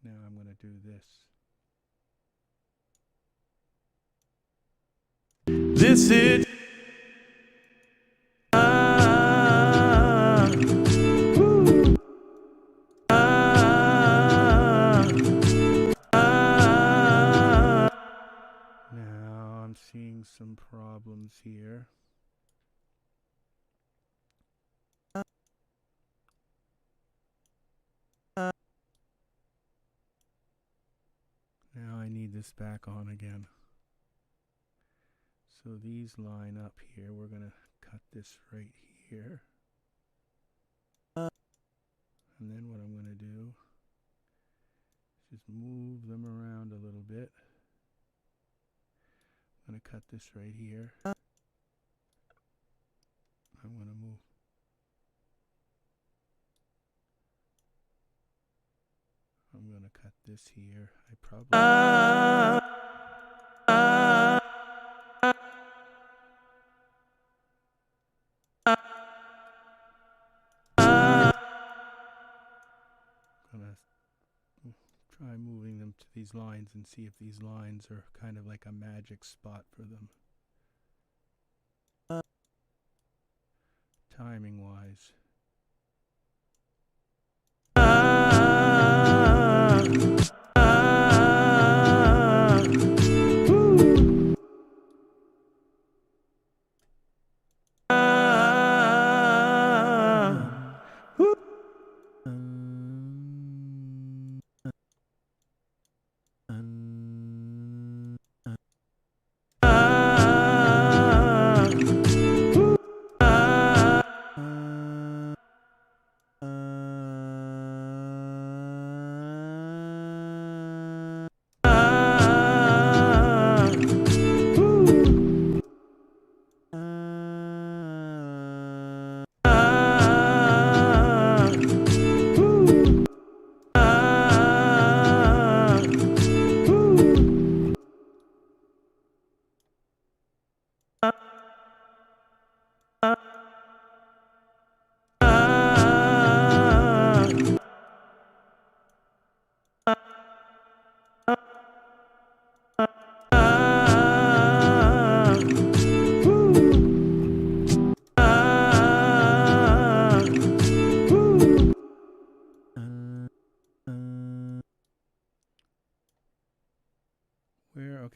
Now I'm going to do this. This is now I'm seeing some problems here. Now I need this back on again. So these line up here. We're going to cut this right here. And then what I'm going to do is just move them around a little bit. I'm going to cut this right here. I'm going to move. I'm going to cut this here. I probably... try moving them to these lines and see if these lines are kind of like a magic spot for them. Timing wise.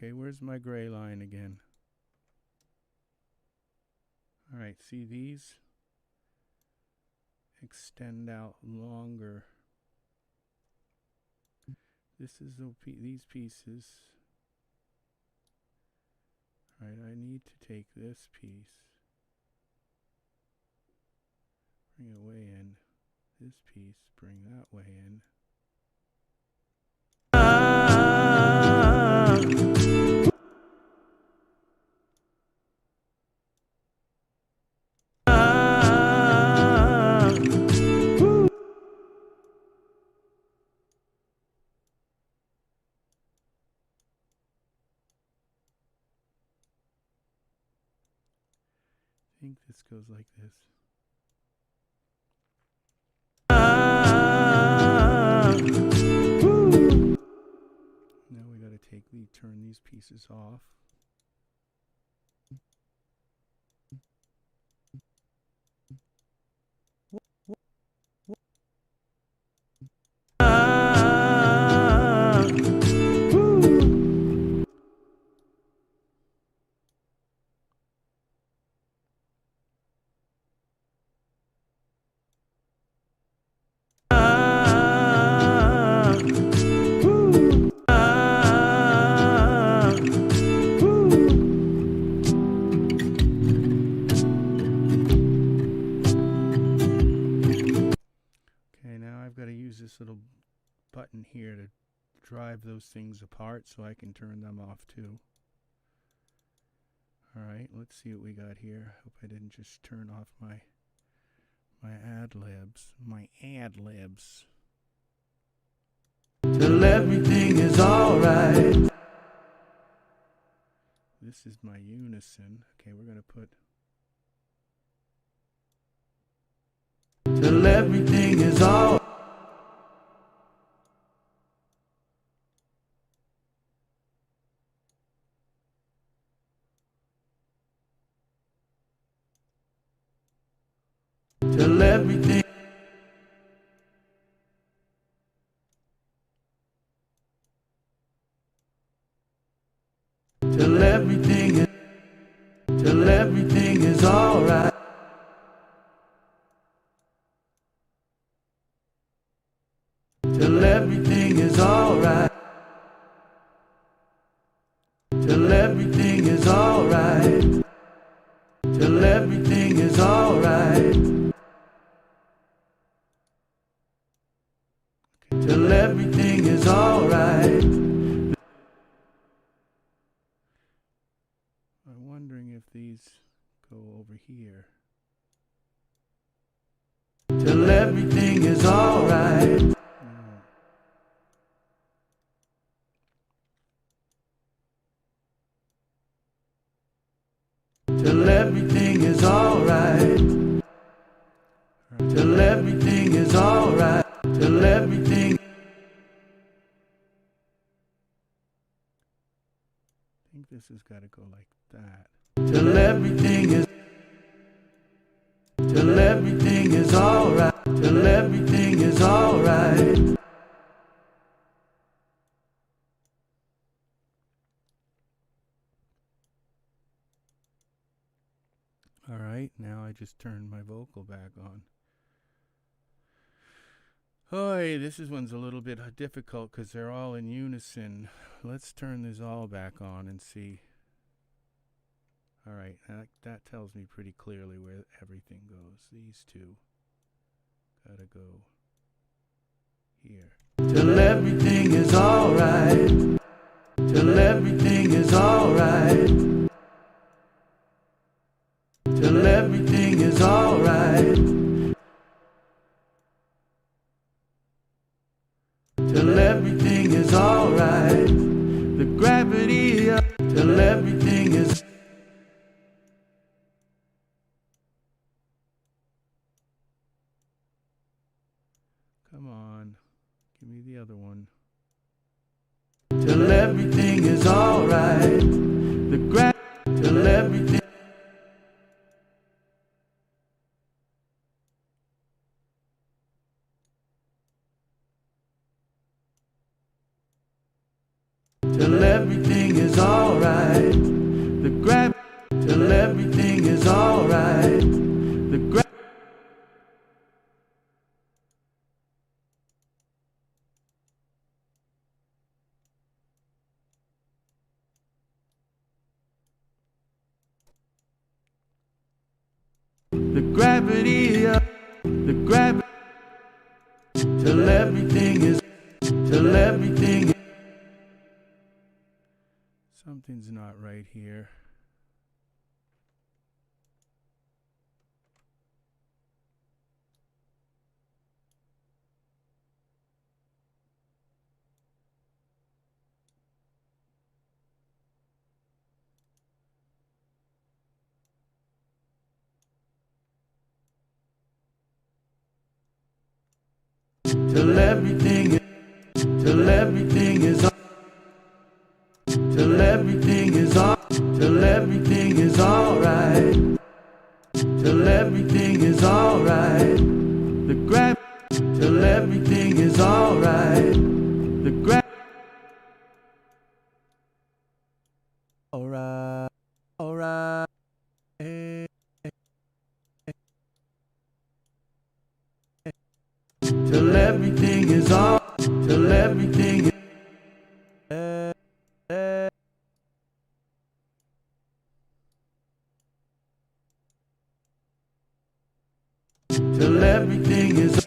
Okay, where's my gray line again? All right, see these extend out longer. This is these pieces. All right, I need to take this piece, bring it way in. This piece, bring that way in. I think this goes like this. Now we got to turn these pieces off. Little button here to drive those things apart so I can turn them off too. Alright, let's see what we got here. Hope I didn't just turn off my ad-libs. My ad-libs. Till everything is alright. This is my unison. Okay, we're going to put... Till everything is alright. Till everything. Till everything is. Till everything is alright. Till everything is alright. Till everything is alright. Till everything is alright. Till everything is alright. I'm wondering if these go over here. Till everything is alright. Till everything is alright. Till everything is alright. Till everything. I think this has got to go like that. Till everything is. Till everything is alright. Till everything is alright. Alright, now I just turned my vocal back on. Oi, this one's a little bit difficult because they're all in unison. Let's turn this all back on and see. Alright, that tells me pretty clearly where everything goes. These two gotta go here. Till everything is alright. Till everything is alright. Till everything is alright. Till everything is alright. The gravity up. Till everything is. Come on, give me the other one. Till everything is alright. The till everything. Till everything is alright. The till everything is alright. The gravity up. The gravity. Till everything is. Till everything. Something's not right here. Till everything is. Till everything is. Till everything is till everything is alright. Till everything is alright. The till everything is alright. The alright. Alright. Till everything is all. Till everything is. Till everything is.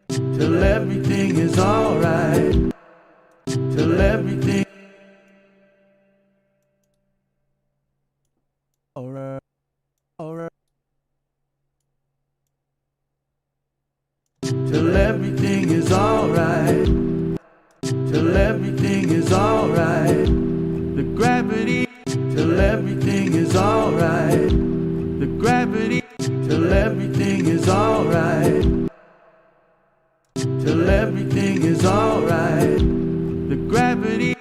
Till everything is alright. alright, alright. Till everything is alright. Till everything is alright. The gravity. Till everything is alright. The gravity. Till everything is alright. Till everything is alright. The gravity. I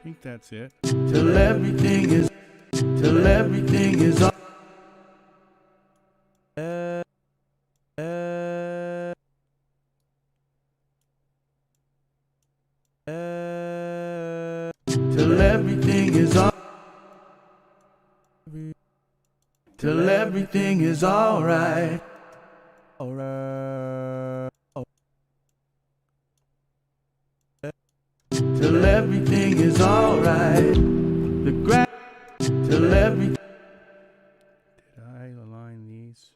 think that's it. Till everything is. Till everything is alright. Till everything is all. Till everything is alright. Alright. Till everything is alright. The gra. Till every. Did I align these?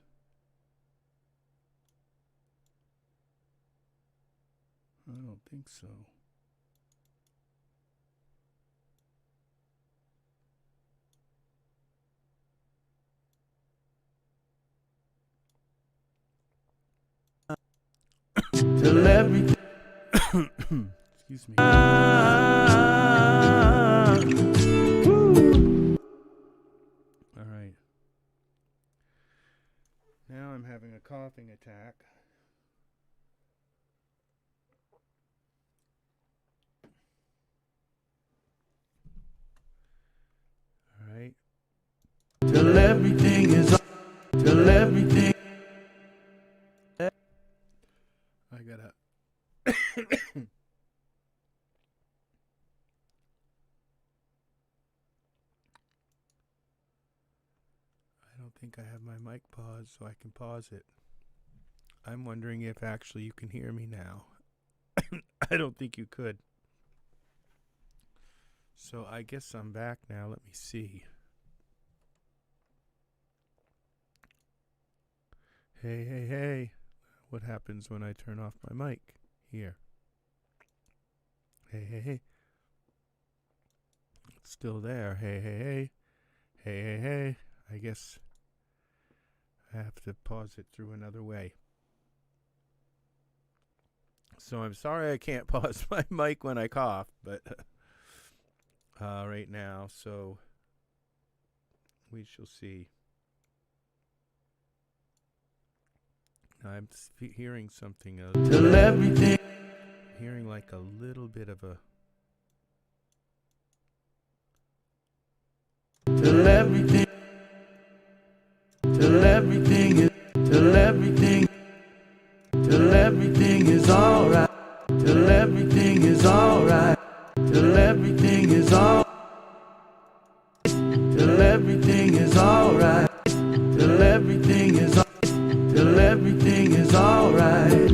I don't think so. Till everything. Excuse me. All right. Now I'm having a coughing attack. All right. Till everything is. Till everything. I gotta. I don't think I have my mic paused, so I can pause it. I'm wondering if actually you can hear me now. I don't think you could. So I guess I'm back now. Let me see. Hey, hey, hey. What happens when I turn off my mic? Here. Hey, hey, hey. It's still there. Hey, hey, hey. Hey, hey, hey. I guess I have to pause it through another way. So I'm sorry I can't pause my mic when I cough, but right now, so we shall see. I'm hearing something. Till everything. Hearing like a little bit of a. Till everything. Till everything is. Till everything. Till everything is alright. Till everything is alright. Till everything is all. Till everything is alright. Till everything is. Till everything is alright.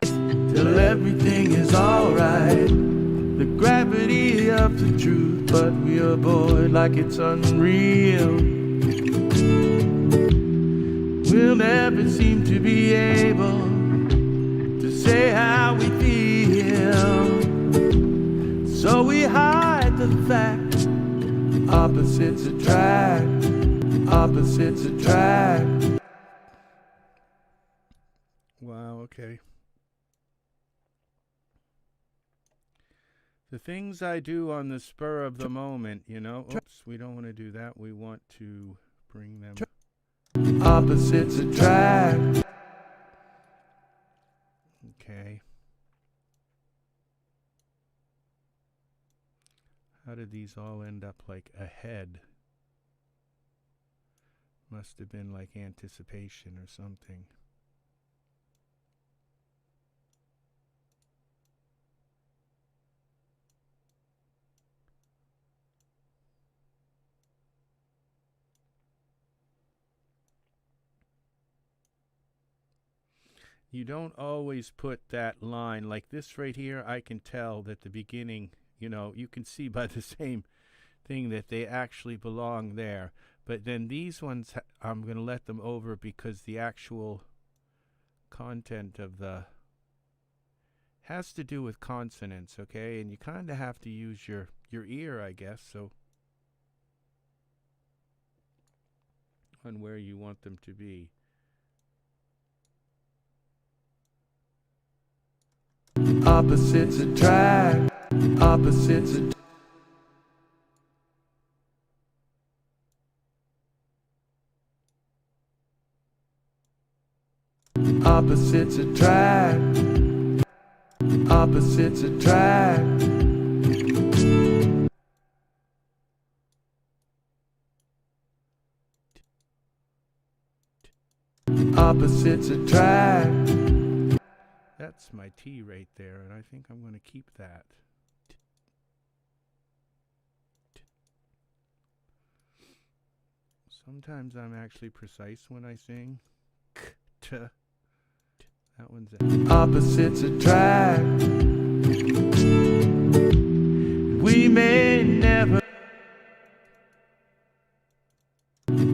Till everything is alright. The gravity of the truth, but we avoid like it's unreal. We'll never seem to be able to say how we feel. So we hide the fact. Opposites attract. Opposites attract. Wow, okay. The things I do on the spur of the moment, you know. Oops, we don't want to do that. We want to bring them. Opposites attract. Okay. How did these all end up like ahead? Must have been like anticipation or something. You don't always put that line like this right here. I can tell that the beginning, you know, you can see by the same thing that they actually belong there. But then these ones, I'm going to let them over because the actual content of the has to do with consonants, okay? And you kind of have to use your ear, I guess. So on where you want them to be. Opposites attract. Opposites attract. Opposites attract. Opposites attract. Opposites attract. That's my T right there, and I think I'm going to keep that. Sometimes I'm actually precise when I sing. That one's it. Opposites attract. We may never.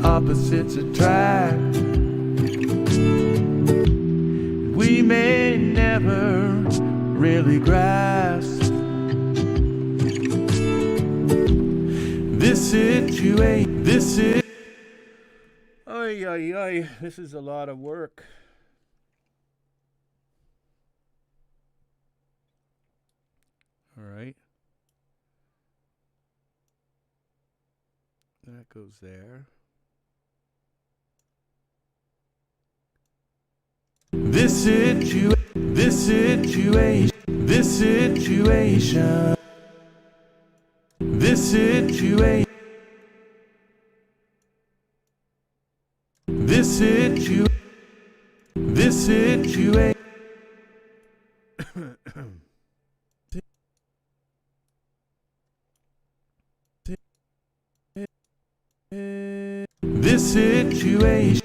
Opposites attract. We may never really grasp this situation. This is. Oy, oy, oy. This is a lot of work. All right. That goes there. This situation. This situation. This situation. This situation. This situation. This situation. This situation. This situation.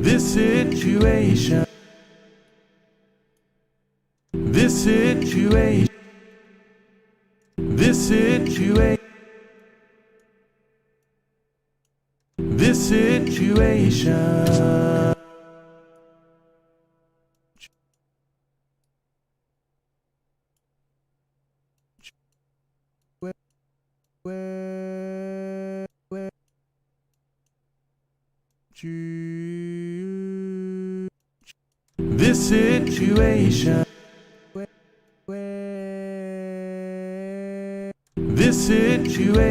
This situation. This situation. This situation. This situation. This situation. This situation.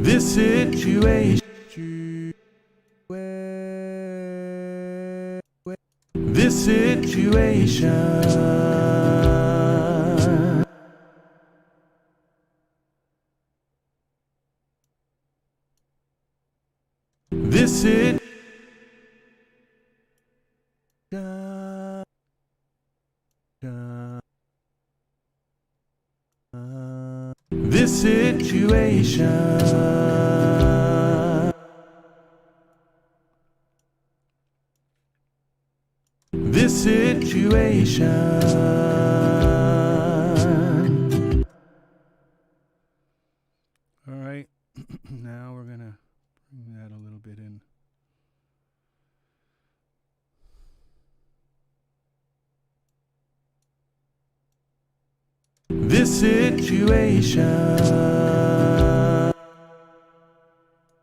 This situation. This situation. This is this situation. This situation. All right. Now we're going to bring that a little bit in. This situation.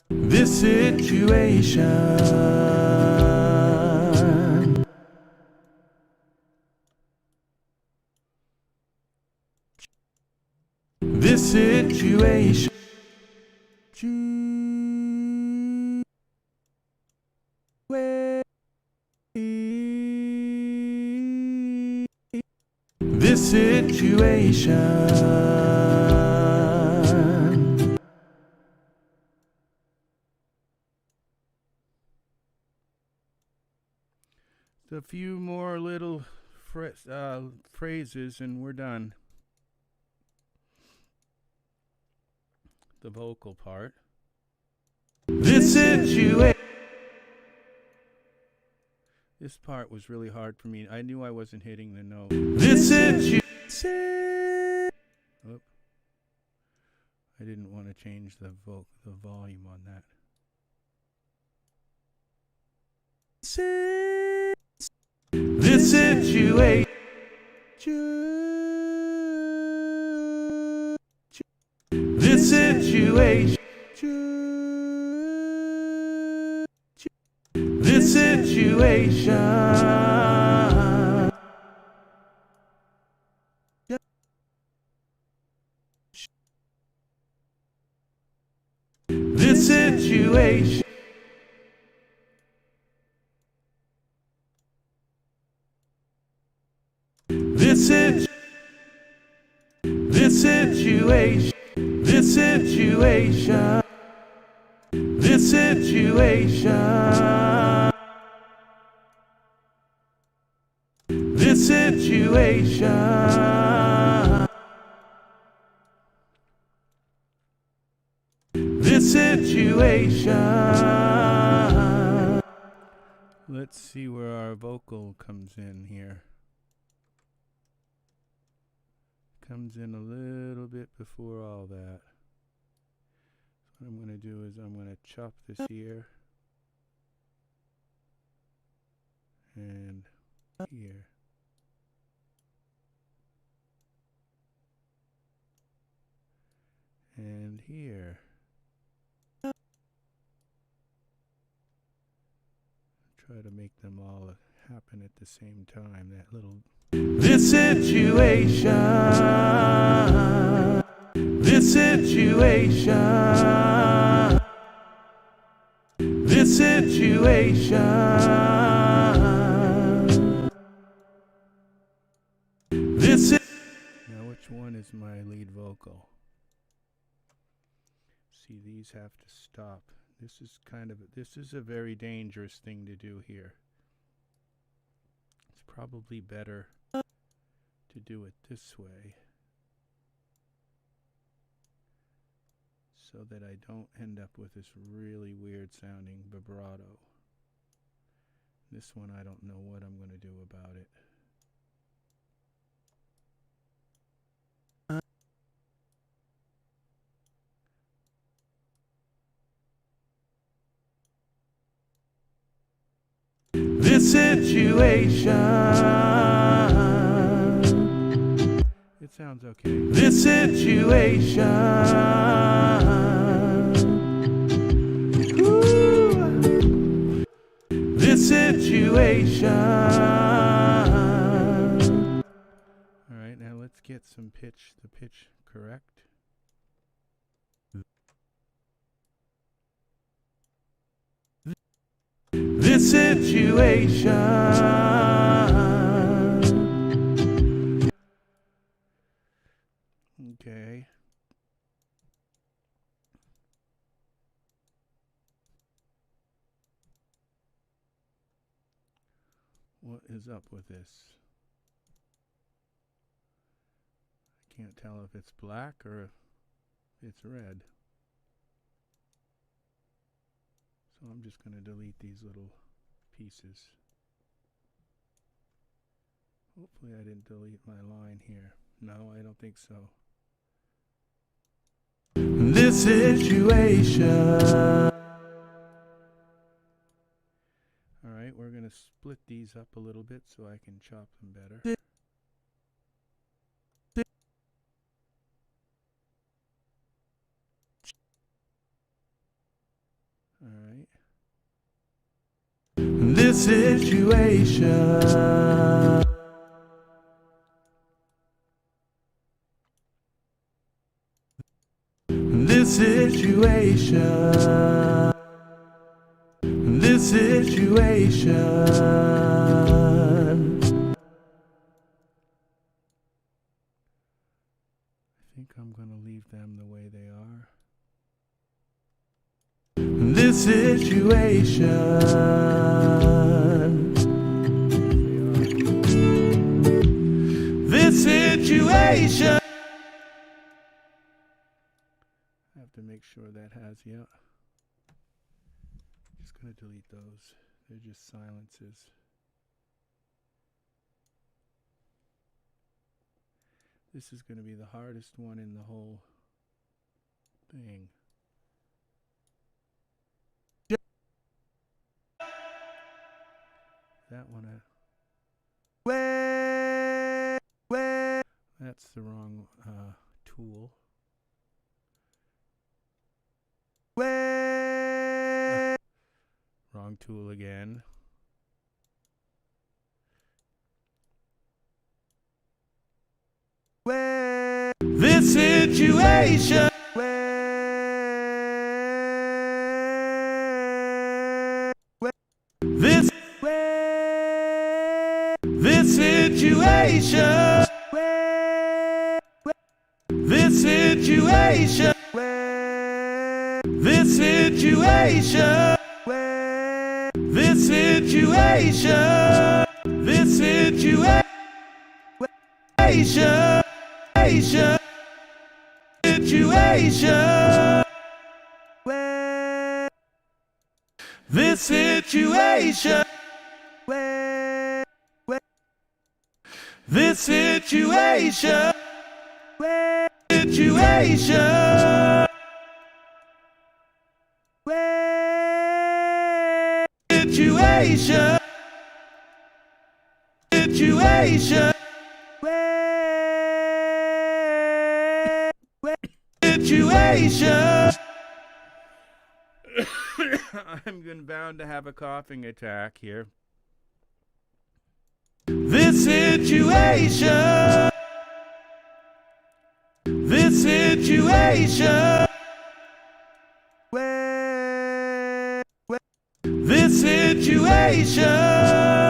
This situation. This situation. This situation. A few more little phrases and we're done. The vocal part. This situation. This part was really hard for me. I knew I wasn't hitting the note. This situation. Oop. I didn't want to change the volume on that. this situation. This situation. This situation. This situation. This situation. This situation. This situation. This situation. This situation. This situation. Let's see where our vocal comes in here. Comes in a little bit before all that. What I'm going to do is I'm going to chop this here and here. And here. Try to make them all happen at the same time. That little. This situation. This situation. This situation. This. Now, which one is my lead vocal? See, these have to stop. This is a very dangerous thing to do here. It's probably better to do it this way so that I don't end up with this really weird sounding vibrato. This one, I don't know what I'm going to do about it. This situation. It sounds okay. This situation. Ooh. This situation. All right, now let's get the pitch correct. This situation. Okay. What is up with this? I can't tell if it's black or if it's red. So I'm just going to delete these little pieces. Hopefully I didn't delete my line here. No, I don't think so. This situation. Alright, we're going to split these up a little bit so I can chop them better. Alright. This situation. This situation. This situation. I think I'm going to leave them the way they are. This situation. This situation. I have to make sure that has, yeah. Just going to delete those. They're just silences. This is going to be the hardest one in the whole thing. That one, that's the wrong tool. Wrong tool again. This situation. This situation. This situation. This situation. This situation. This situation. Situation. This situation. This situation. Situation. Situation. Situation. Situation. I'm bound to have a coughing attack here. This situation. This situation. This situation. This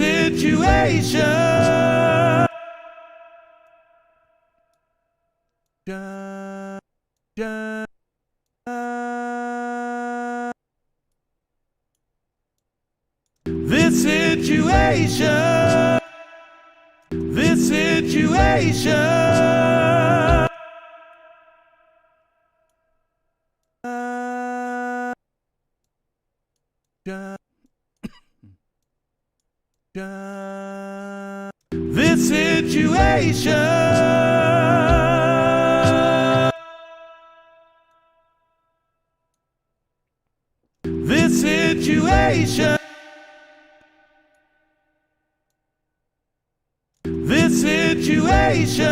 situation. This situation. This situation. This situation. This situation. This situation.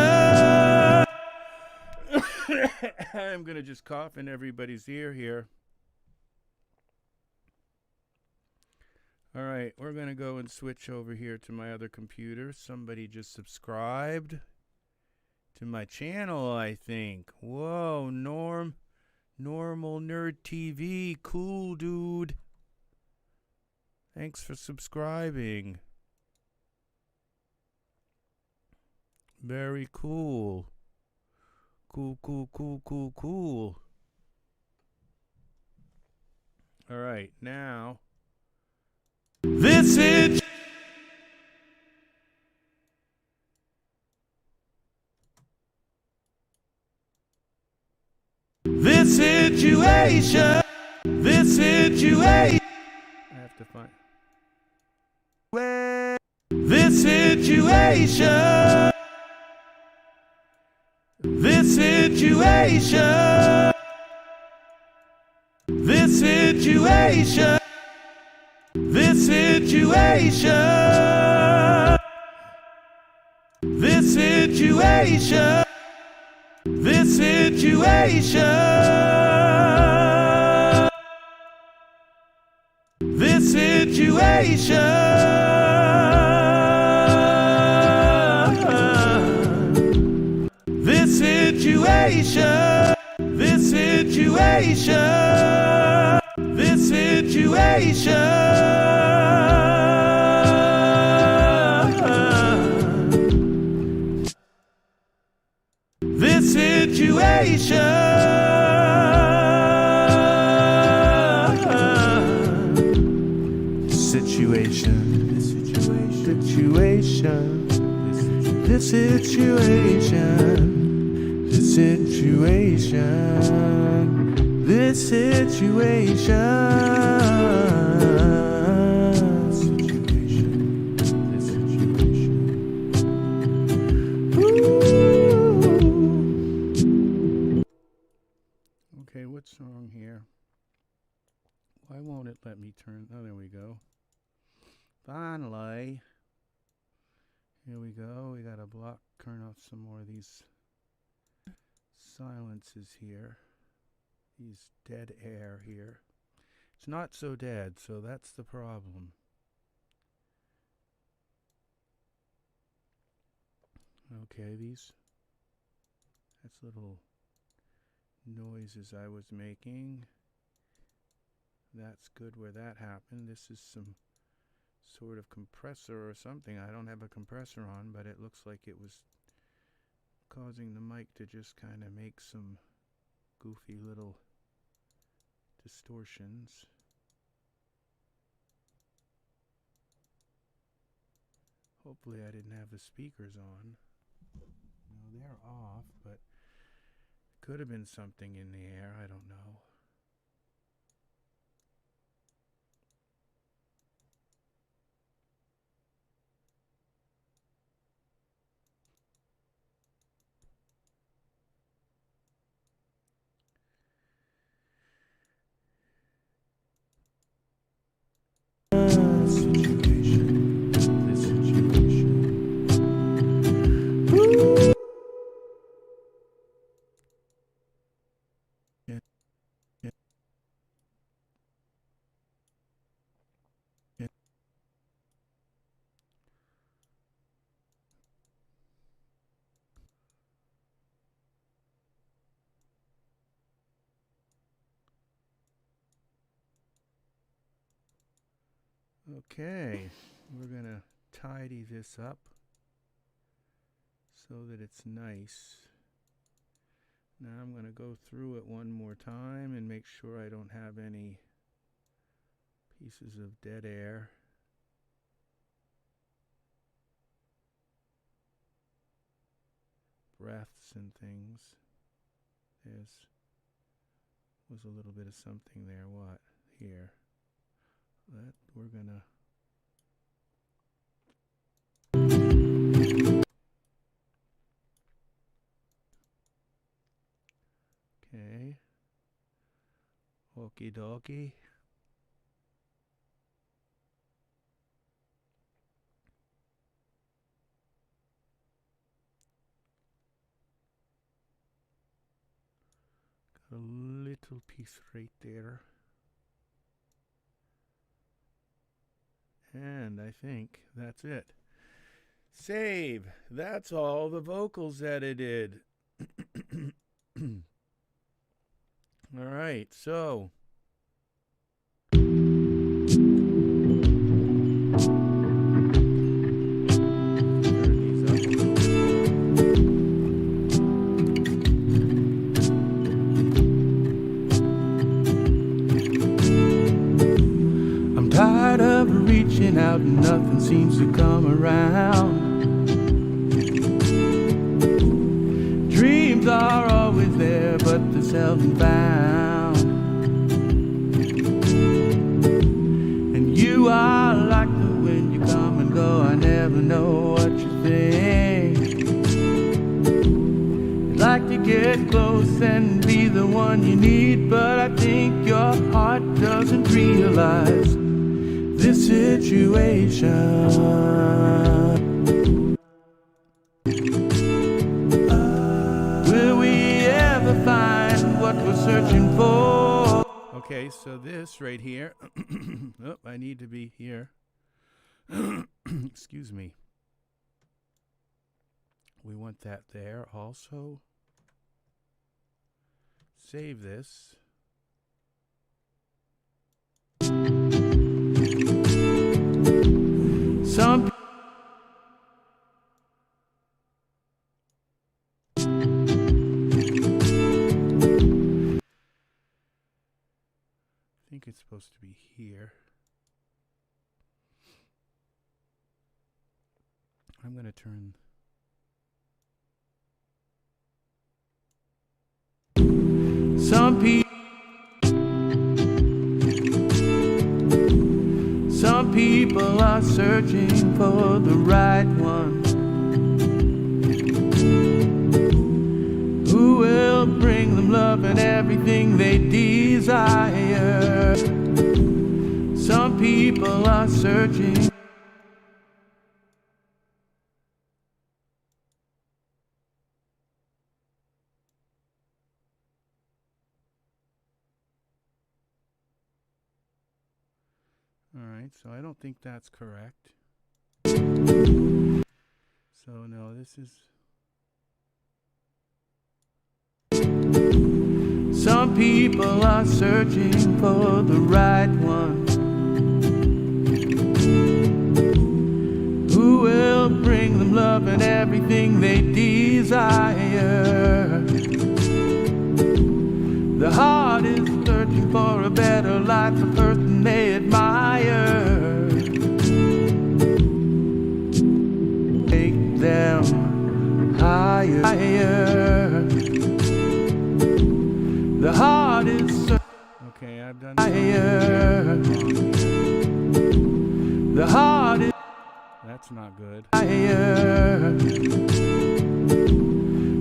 I'm going to just cough in everybody's ear here. All right, we're going to go and switch over here to my other computer. Somebody just subscribed to my channel, I think. Whoa, Normal Nerd TV. Cool, dude. Thanks for subscribing. Very cool. Cool. All right, now. This is. This situation. This situation. I have to find. This situation. This situation. This situation. This situation. This situation. This situation. This situation. This situation. This situation. This situation. This situation. Situation. This situation. This situation. This Okay, what's wrong here? Why won't it let me turn? Oh, there we go. Finally. Here we go. We got to turn off some more of these silences here. These dead air here. It's not so dead, so that's the problem. Okay, that's little noises I was making. That's good where that happened. This is some sort of compressor or something. I don't have a compressor on, but it looks like it was causing the mic to just kind of make some goofy little distortions. Hopefully I didn't have the speakers on. No, they're off, but could have been something in the air. I don't know. Okay, we're gonna tidy this up so that it's nice. Now I'm gonna go through it one more time and make sure I don't have any pieces of dead air. Breaths and things. Was a little bit of something there. What? Here. That we're gonna okay. Okie dokie. Got a little piece right there. And I think that's it. Save. That's all the vocals edited. All right, so I'm tired of reaching out and nothing seems to come around. Dreams are always there, but they're seldom found. And you are like the wind, you come and go, I never know what you think. You'd like to get close and be the one you need, but I think your heart doesn't realize this situation. What we're searching for. Okay, so this right here. Oh, I need to be here. Excuse me. We want that there also. Save this. Some I think it's supposed to be here. I'm going to turn. Some people are searching for the right one, who will bring them love and everything they desire. people are searching. All right, so I don't think that's correct. So no, this is... Some people are searching for the right one, who will bring them love and everything they desire. The heart is searching for a better life, a person they admire. Take them higher. The heart is okay, I've done higher. The heart is that's not good. higher.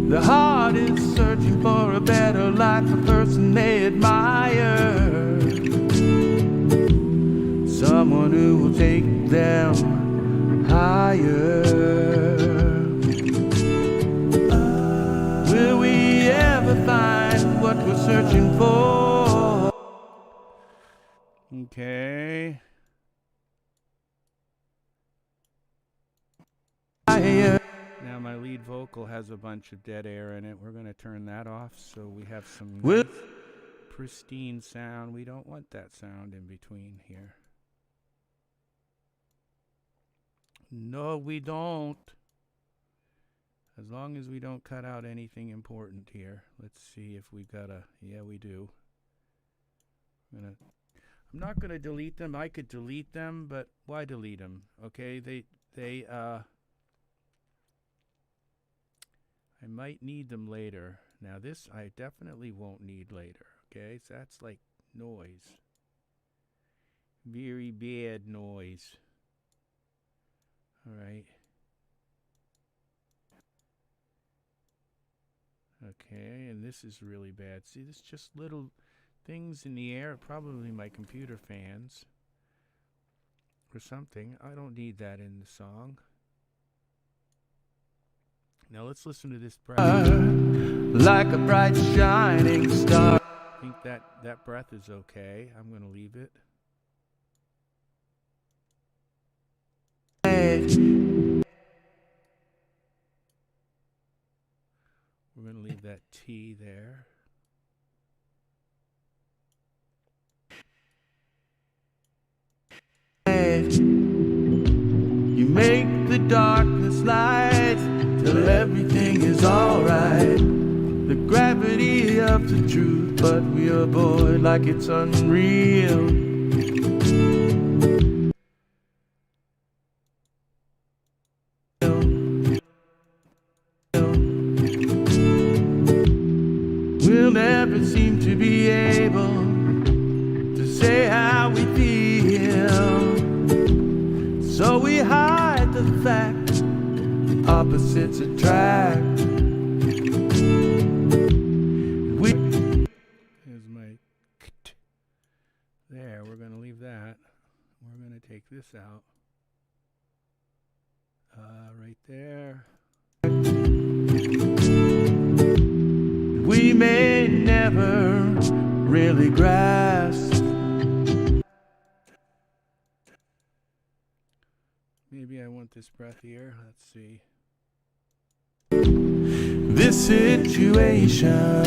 The heart is searching for a better life, a person they admire. Someone who will take them higher. Will we ever find what we're searching for? Okay. Now my lead vocal has a bunch of dead air in it. We're going to turn that off so we have some nice, pristine sound. We don't want that sound in between here. No, we don't. As long as we don't cut out anything important here. Let's see if we've got a... Yeah, we do. I'm not going to delete them. I could delete them, but why delete them? Okay, I might need them later. Now this I definitely won't need later. Okay, so that's like noise. Very bad noise. All right. Okay, and this is really bad. See, this is just little things in the air. Probably my computer fans or something. I don't need that in the song. Now let's listen to this breath. Like a bright shining star. I think that breath is okay. I'm going to leave it. We're going to leave that T there. You make the darkness light till everything is alright. The gravity of the truth, but we avoid like it's unreal. We'll never seem to be able to say how we feel, so we hide the fact opposites attract. There's my there. We're going to leave that. We're going to take this out. Right there. We may never really grasp. Maybe I want this breath here. Let's see. This situation.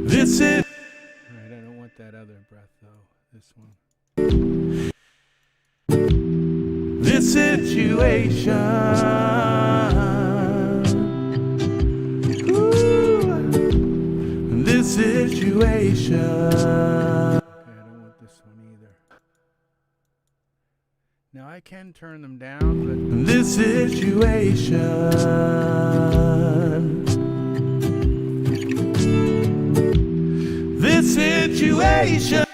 This is. Alright, I don't want that other breath though. This one. This situation. Ooh, this situation. Now I can turn them down, but this situation. This situation.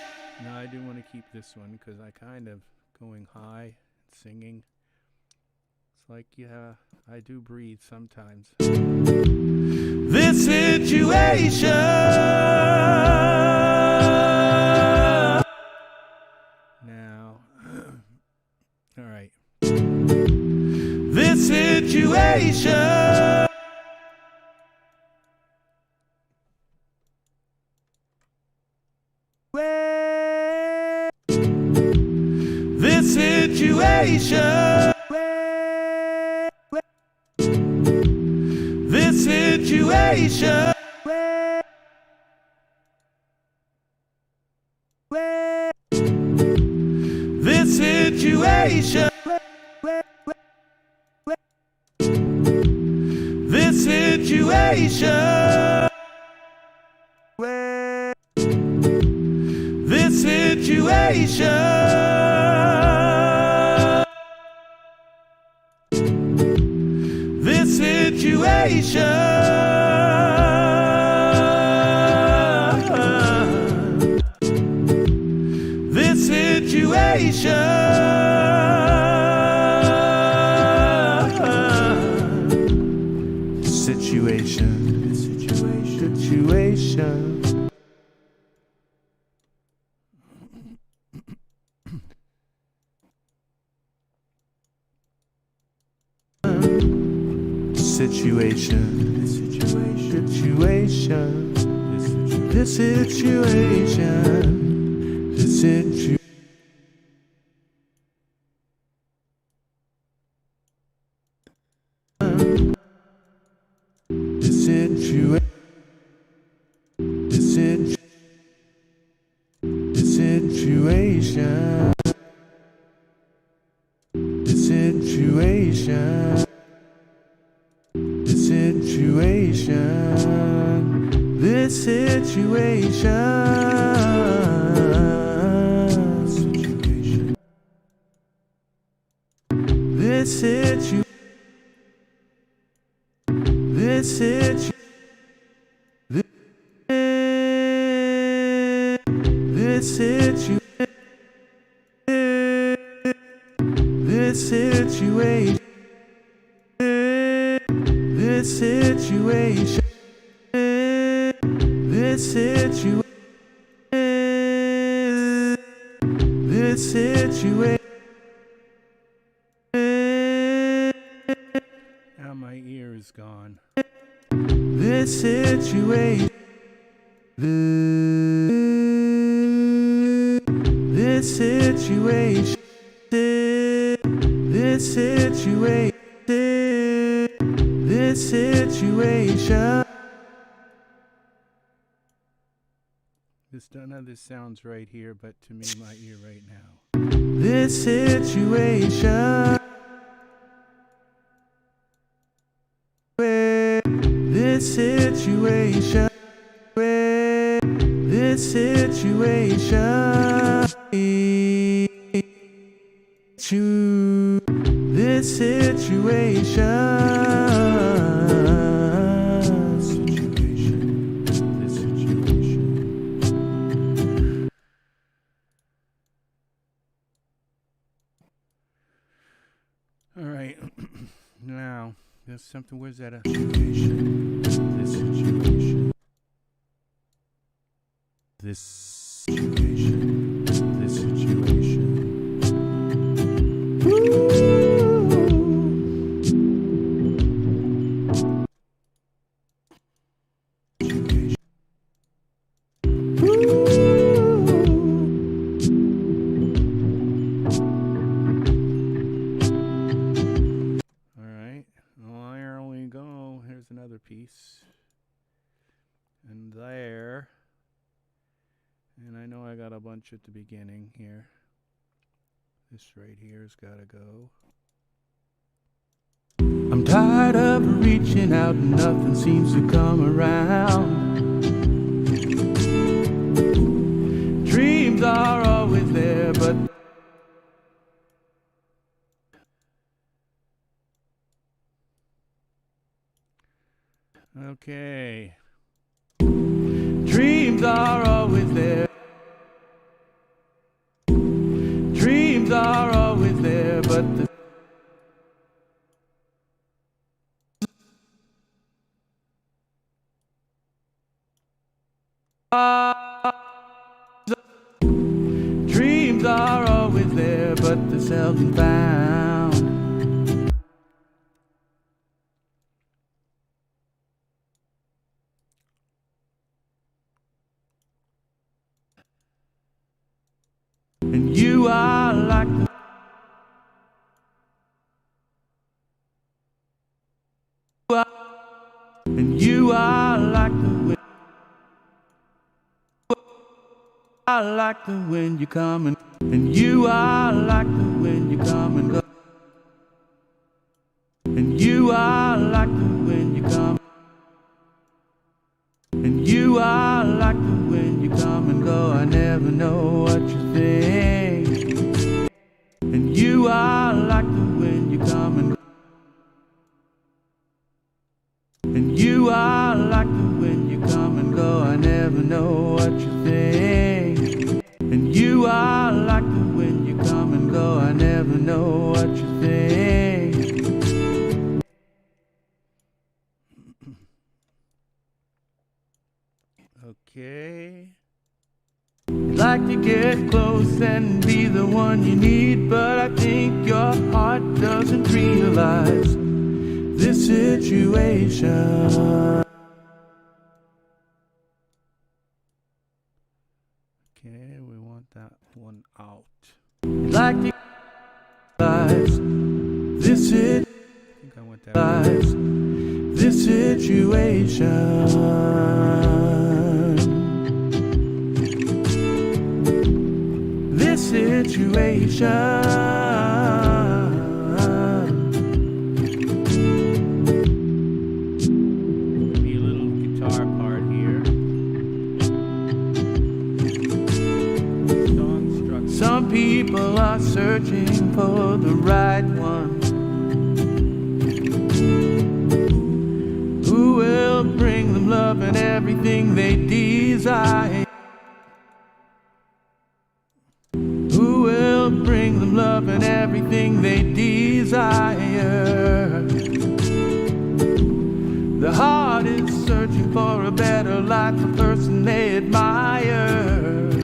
No, I do want to keep this one because I kind of going high, singing. It's like, yeah, I do breathe sometimes. This situation. this situation. This situation. This situation. This situation. This situation. This situation. This situation. This situation. Situation. Situation. Situation. This situation. This situation. Now my ear is gone. This situation. This situation. This situation. This situation. None of this sounds right here, but to me, my ear right now. This situation. This situation. This situation. This situation. All right. Now, there's something. Where's that? This situation. This situation. This situation. Piece and there, and I know I got a bunch at the beginning here. This right here's gotta go. I'm tired of reaching out and nothing seems to come around. Dreams are always there, but okay. Dreams are always there. Dreams are always there, but the dreams are always there, but they're seldom found. and you are like the and you are like the wind. I like the wind you come and you are like the wind you come and go. And you are like the wind you come. And you are like the wind you come and go. I never know what you think. And you are like the wind you come and go. And you are like the wind you come and go. I never know what you think. And you are like the wind you come and go. I never know what you think. Okay. You'd like to get close and be the one you need, but I think your heart doesn't realize this situation. Okay, we want that one out. You'd like to realize this is I think I want that. this situation. This situation. Maybe a little guitar part here. Song structure. Some people are searching for the right one, who will bring them love and everything they desire. Who will bring them love and everything they desire. The heart is searching for a better life, a person they admire.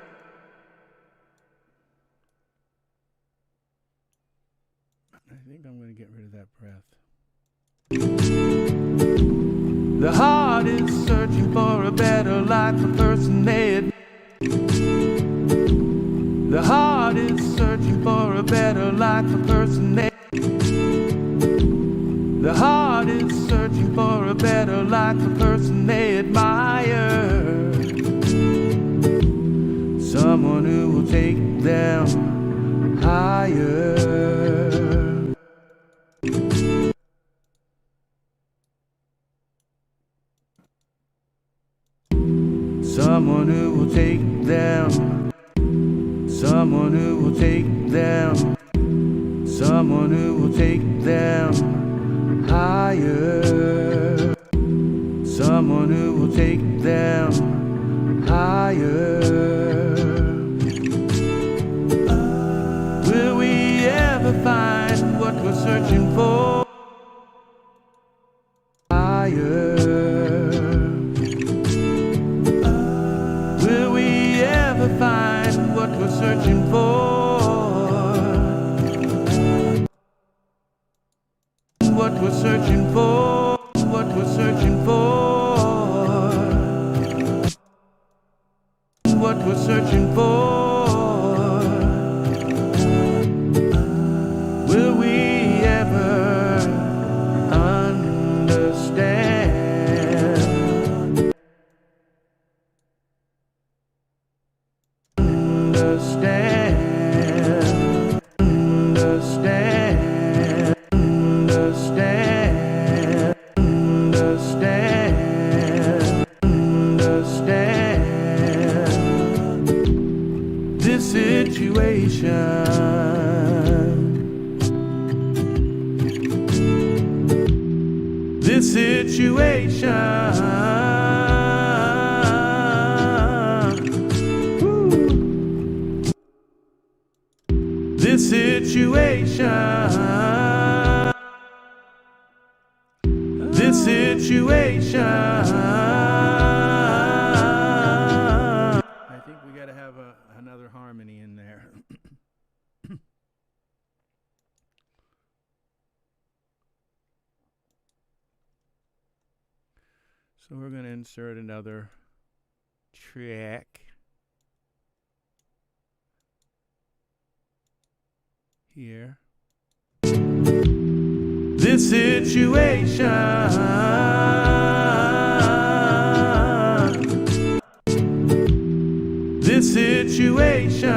I think I'm going to get rid of that breath. The heart is searching for a better life, a person they admire. The heart is searching for a better life, a person they. The heart is searching for a better life, a person they admire. Someone who will take them higher. Someone who will take them. Someone who will take them. Someone who will take them higher. Someone who will take them higher. Will we ever find what we're searching for? Higher. Will we ever find what we're searching for? What we're searching for? What we're searching for? What we're searching for? Will we ever understand? Understand. Understand. Understand. Understand. This situation. This situation. Woo. This situation. This situation. I think we got to have another harmony in there. So we're going to insert another track. here. This situation, this situation,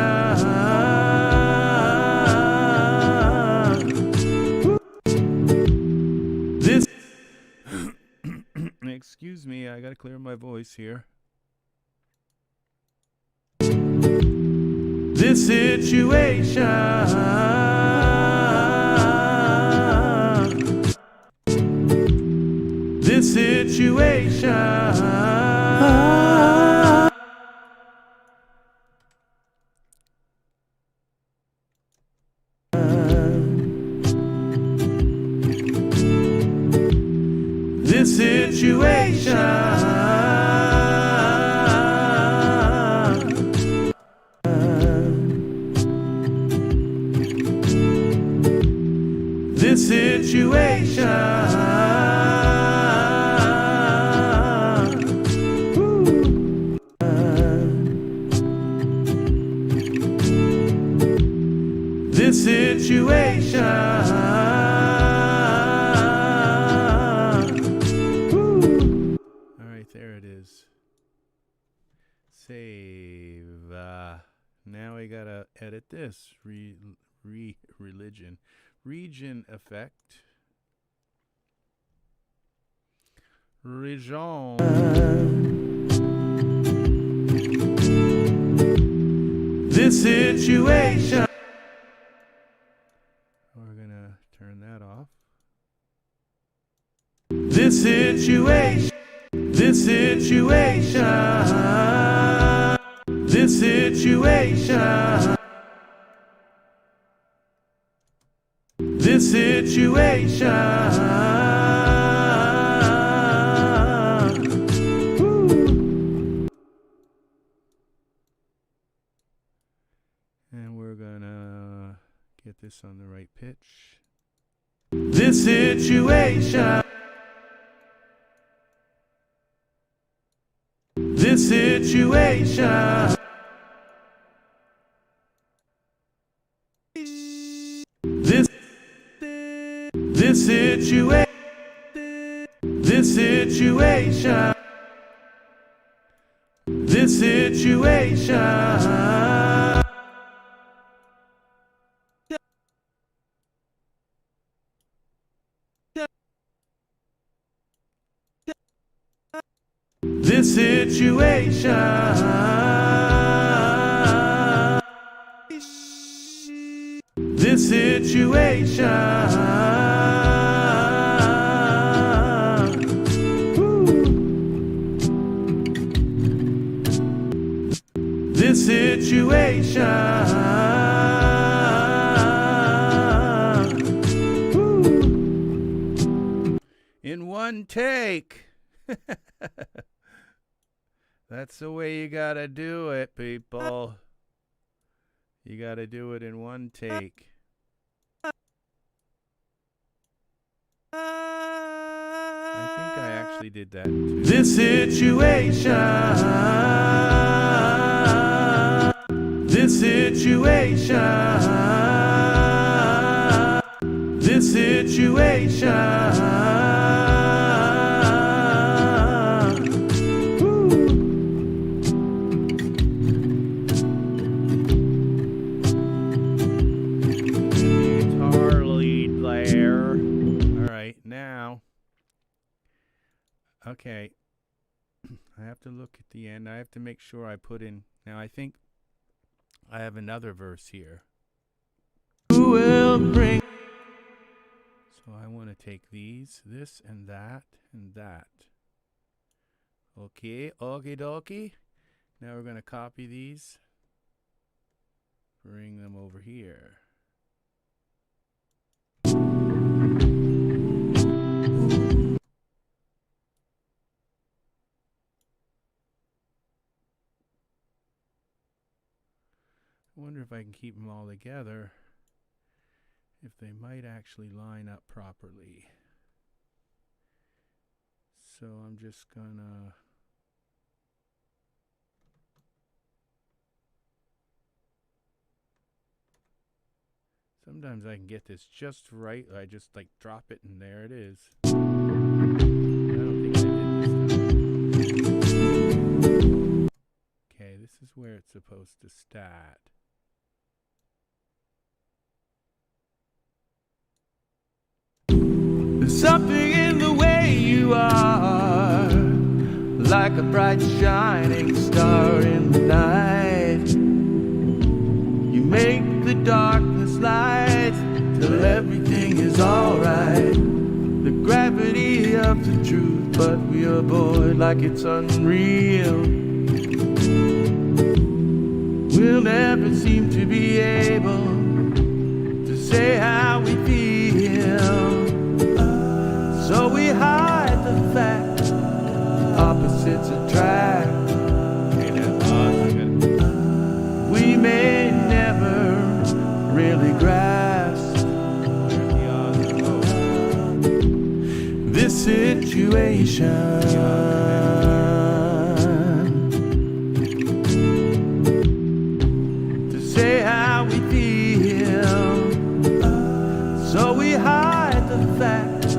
this. Excuse me, I gotta clear my voice here. This situation, this situation, this situation, this situation. This situation. All right, there it is. Save. Now I gotta edit this. Region effect. Region. This situation. We're gonna turn that off. This situation. This situation. This situation. This situation. And we're gonna get this on the right pitch. This situation. This situation. This situation. This situation. This situation. This situation. This situation. This situation. In one take. That's the way you gotta do it, people. You gotta do it in one take. I think I actually did that too. This situation. This situation. This situation. Guitar lead there. All right, now. Okay. I have to look at the end. I have to make sure I put in. Now, I think I have another verse here. Who will bring? So I want to take these, this and that and that. Okay, okie dokie. Now we're going to copy these. Bring them over here. I wonder if I can keep them all together, if they might actually line up properly. So I'm just gonna Sometimes I can get this just right. I just like drop it and there it is. I don't think I did this time. Okay, this is where it's supposed to start. There's something in the way you are, like a bright shining star in the night. You make the darkness light till everything is alright. The gravity of the truth, but we avoid like it's unreal. We'll never seem to be able to say how we feel. So we hide the fact, opposites attract. We may never really grasp this situation. To say how we feel. So we hide the fact,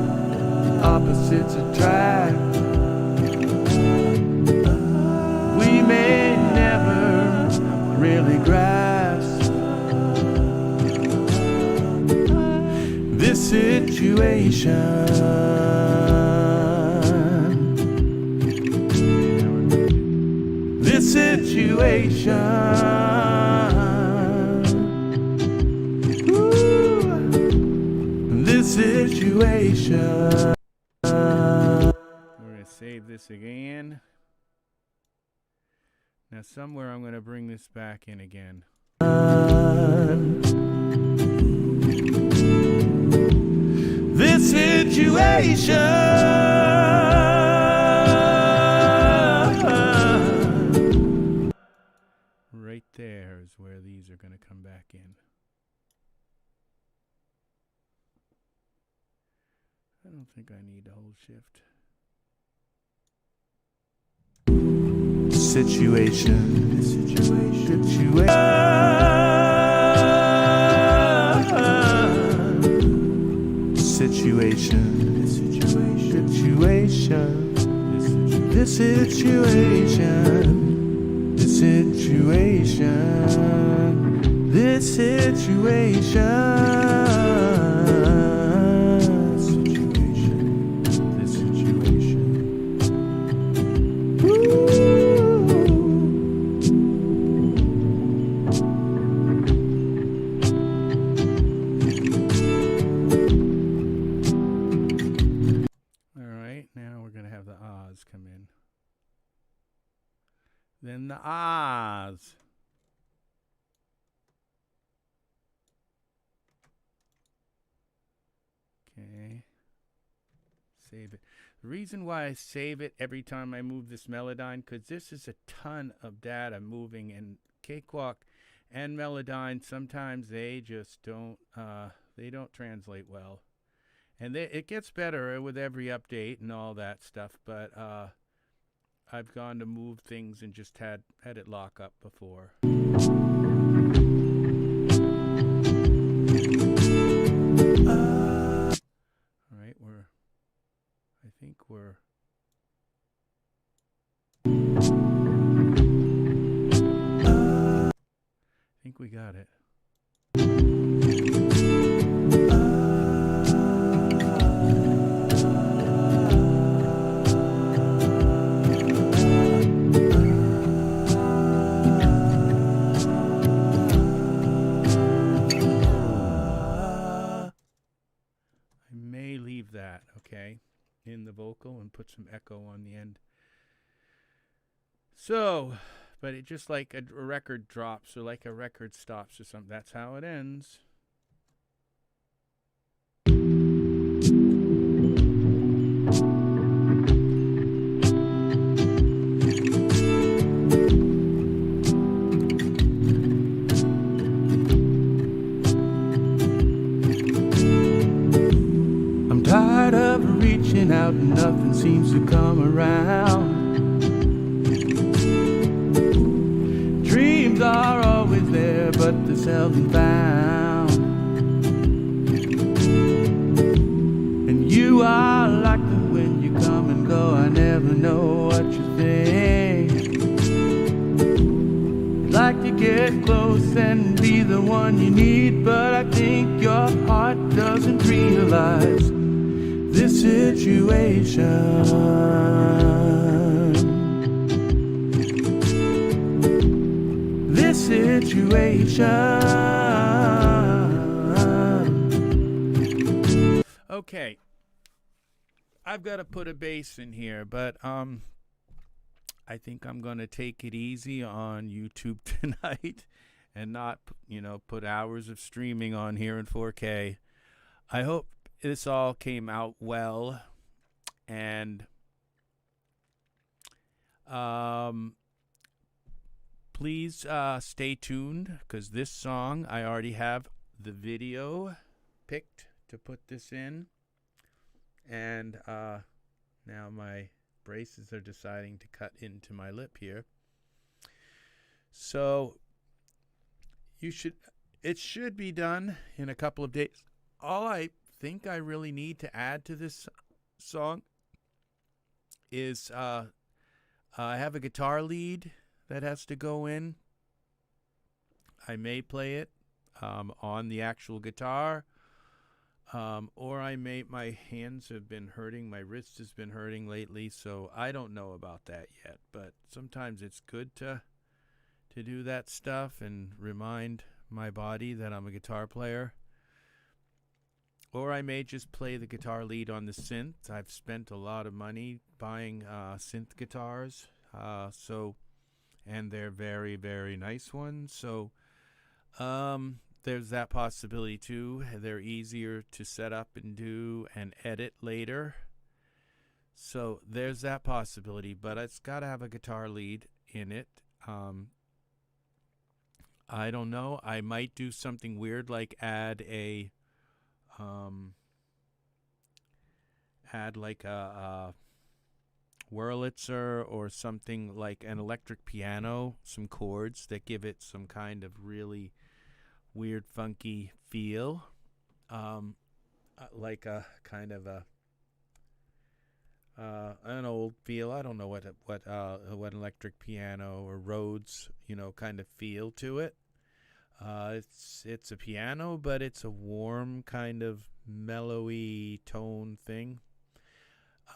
opposites attract. We may never really grasp this situation. This situation. Ooh, this situation. We're going to save this again. Now somewhere I'm going to bring this back in again. This situation. Right there is where these are going to come back in. I don't think I need to hold shift. Situation. Situation. Situation. This situation. This situation. This situation. Come in. Then the ahs. Okay. Save it. The reason why I save it every time I move this Melodyne, because this is a ton of data moving, and Cakewalk and Melodyne, sometimes they just don't translate well. And it gets better with every update and all that stuff, but I've gone to move things and just had it lock up before. All right, I think we got it. That okay in the vocal and put some echo on the end, so but it just like a record drops or like a record stops or something, that's how it ends. Tired of reaching out and nothing seems to come around. Dreams are always there, but they're seldom found. get close and be the one you need, but I think your heart doesn't realize this situation. This situation. Okay. I've got to put a bass in here, but I think I'm going to take it easy on YouTube tonight and not, put hours of streaming on here in 4K. I hope this all came out well, and please stay tuned, because this song, I already have the video picked to put this in, and now my braces are deciding to cut into my lip here. So it should be done in a couple of days. All I think I really need to add to this song is I have a guitar lead that has to go in. I may play it on the actual guitar, or my hands have been hurting, my wrist has been hurting lately, so I don't know about that yet. But sometimes it's good to do that stuff and remind my body that I'm a guitar player. Or I may just play the guitar lead on the synth. I've spent a lot of money buying synth guitars, and they're very, very nice ones. So there's that possibility too. They're easier to set up and do and edit later. So there's that possibility, but it's got to have a guitar lead in it. I don't know. I might do something weird like add like a Wurlitzer or something like an electric piano, some chords that give it some kind of really weird, funky feel, like a kind of an old feel. I don't know what electric piano or Rhodes, kind of feel to it. It's a piano, but it's a warm kind of mellowy tone thing.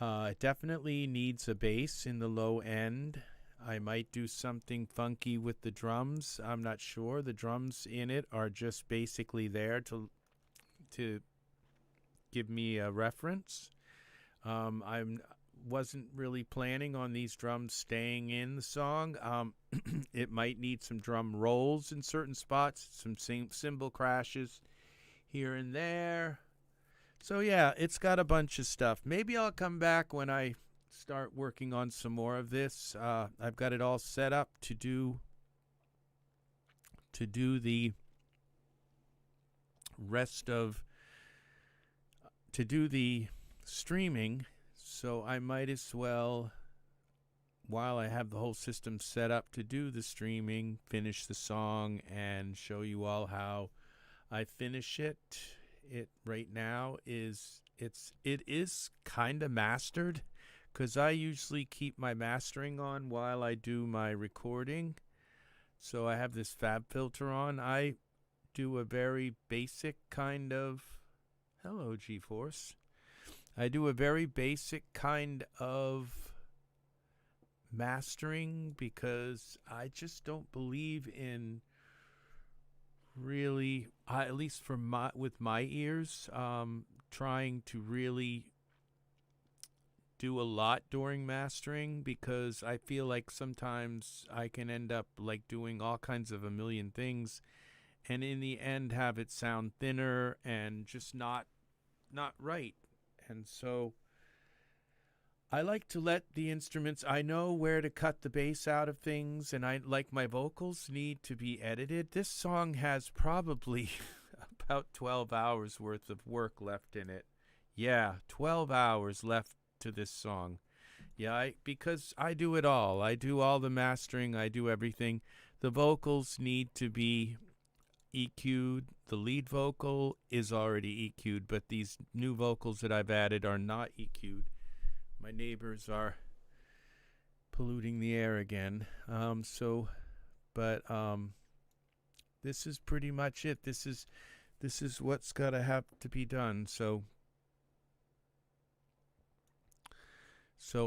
It definitely needs a bass in the low end. I might do something funky with the drums. I'm not sure. The drums in it are just basically there to give me a reference. I wasn't really planning on these drums staying in the song. It might need some drum rolls in certain spots, some cymbal crashes here and there. So yeah, it's got a bunch of stuff. Maybe I'll come back when I start working on some more of this. I've got it all set up to do the rest of the streaming, so I might as well, while I have the whole system set up to do the streaming, finish the song and show you all how I finish it. It right now it is kind of mastered, because I usually keep my mastering on while I do my recording. So I have this fab filter on. I do a very basic kind of, hello G-Force. I do a very basic kind of mastering because I just don't believe in really, at least for with my ears, trying to really do a lot during mastering, because I feel like sometimes I can end up like doing all kinds of a million things and in the end have it sound thinner and just not right. And so I like to let the instruments, I know where to cut the bass out of things, and I like my vocals need to be edited. This song has probably about 12 hours worth of work left in it. Yeah, 12 hours left to this song. Yeah, because I do it all. I do all the mastering. I do everything. The vocals need to be EQ'd. The lead vocal is already EQ'd, but these new vocals that I've added are not EQ'd. My neighbors are polluting the air again. this is pretty much it. This is what's got to have to be done. So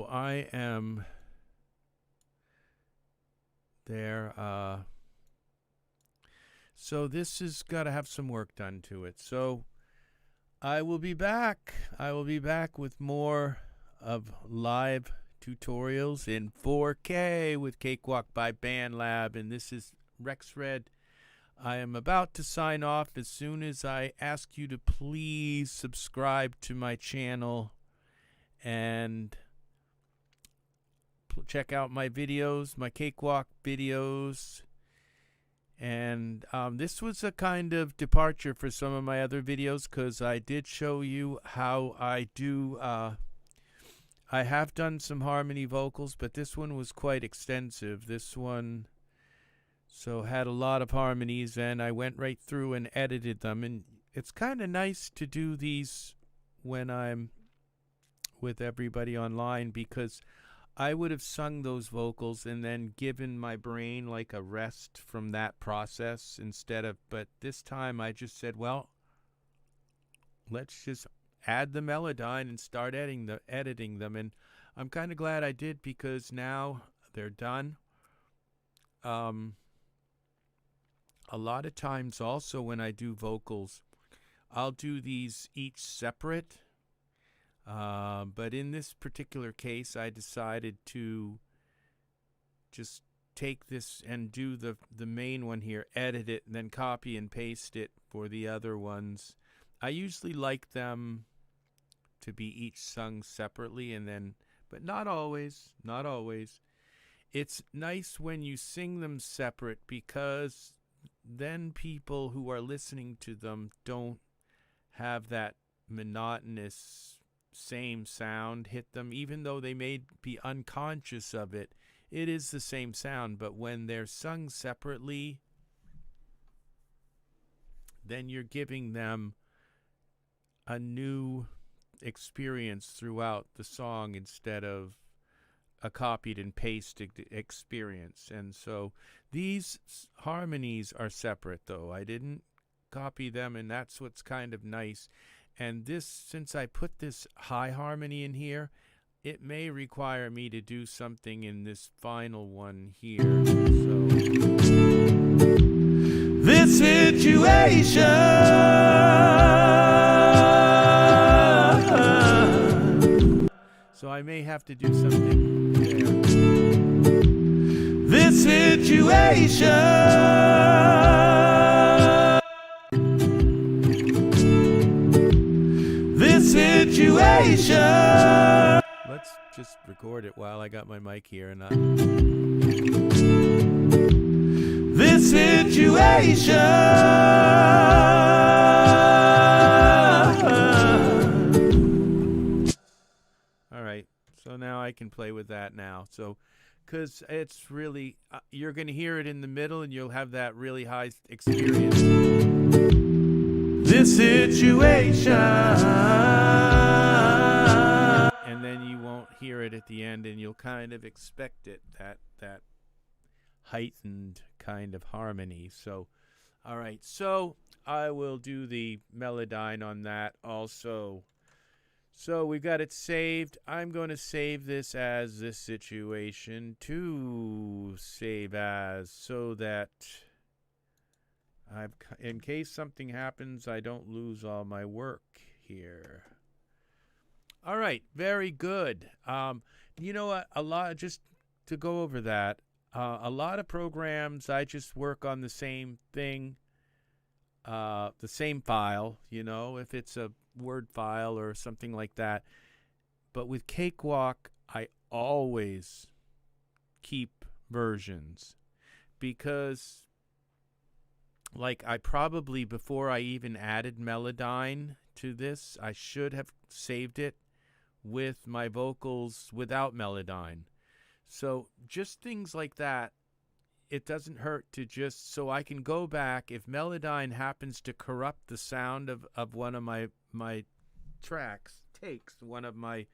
I am there. So this has got to have some work done to it. So I will be back. I will be back with more of live tutorials in 4K with Cakewalk by BandLab, and this is RexRed. I am about to sign off as soon as I ask you to please subscribe to my channel and check out my videos, my Cakewalk videos. And this was a kind of departure for some of my other videos, because I did show you how I do I have done some harmony vocals, but this one was quite extensive. This one had a lot of harmonies, and I went right through and edited them. And it's kind of nice to do these when I'm with everybody online, because I would have sung those vocals and then given my brain like a rest from that process but this time I just said, well, let's just add the Melodyne and start editing them. And I'm kind of glad I did, because now they're done. A lot of times also when I do vocals, I'll do these each separate. But in this particular case, I decided to just take this and do the main one here, edit it, and then copy and paste it for the other ones. I usually like them to be each sung separately, and then, but not always, not always. It's nice when you sing them separate, because then people who are listening to them don't have that monotonous same sound hit them, even though they may be unconscious of it. It is the same sound, but when they're sung separately, then you're giving them a new experience throughout the song instead of a copied and pasted experience. And so these harmonies are separate, though. I didn't copy them, and that's what's kind of nice. And this, since I put this high harmony in here, it may require me to do something in this final one here. So This situation, I may have to do something there. this situation, this situation. Let's just record it while I got my mic here, and This situation, all right. So now I can play with that now. So, because it's really, you're going to hear it in the middle, and you'll have that really high experience. this situation, And then you won't hear it at the end, and you'll kind of expect it, that heightened kind of harmony. So, all right. So I will do the Melodyne on that also. So we've got it saved. I'm going to save this as this situation to save as, so that in case something happens, I don't lose all my work here. All right, very good. You know what? A lot, just to go over that, a lot of programs, I just work on the same thing, the same file, you know, if it's a Word file or something like that. But with Cakewalk, I always keep versions, because like I probably, before I even added Melodyne to this, I should have saved it with my vocals without Melodyne. So just things like that, it doesn't hurt to just, so I can go back if Melodyne happens to corrupt the sound of one of my tracks, takes one of my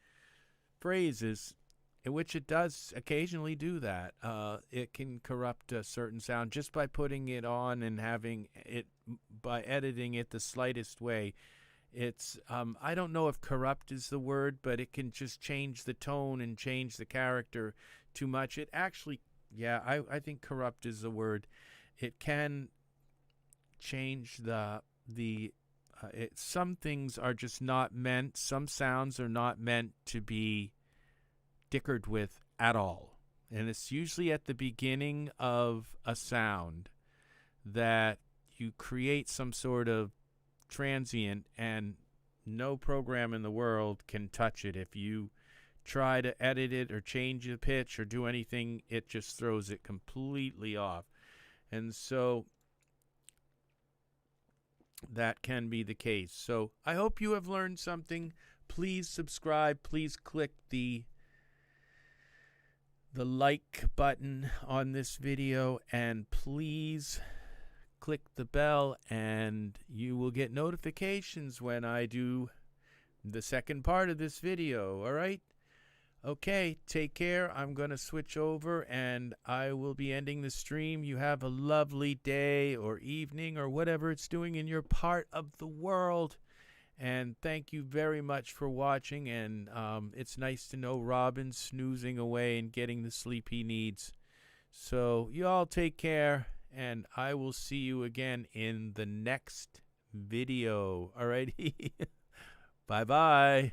phrases, which it does occasionally do that. It can corrupt a certain sound just by putting it on and having it, by editing it the slightest way. It's I don't know if corrupt is the word, but it can just change the tone and change the character too much. It actually, yeah, I think corrupt is the word. It can change some things are just not meant, some sounds are not meant to be dickered with at all. And it's usually at the beginning of a sound that you create some sort of transient, and no program in the world can touch it. If you try to edit it or change the pitch or do anything, it just throws it completely off. And so that can be the case. So I hope you have learned something. Please subscribe. Please click the like button on this video, and please click the bell, and you will get notifications when I do the second part of this video. All right? Okay, take care. I'm going to switch over, and I will be ending the stream. You have a lovely day or evening or whatever it's doing in your part of the world. And thank you very much for watching. And it's nice to know Robin's snoozing away and getting the sleep he needs. So you all take care, and I will see you again in the next video. All righty? Bye-bye.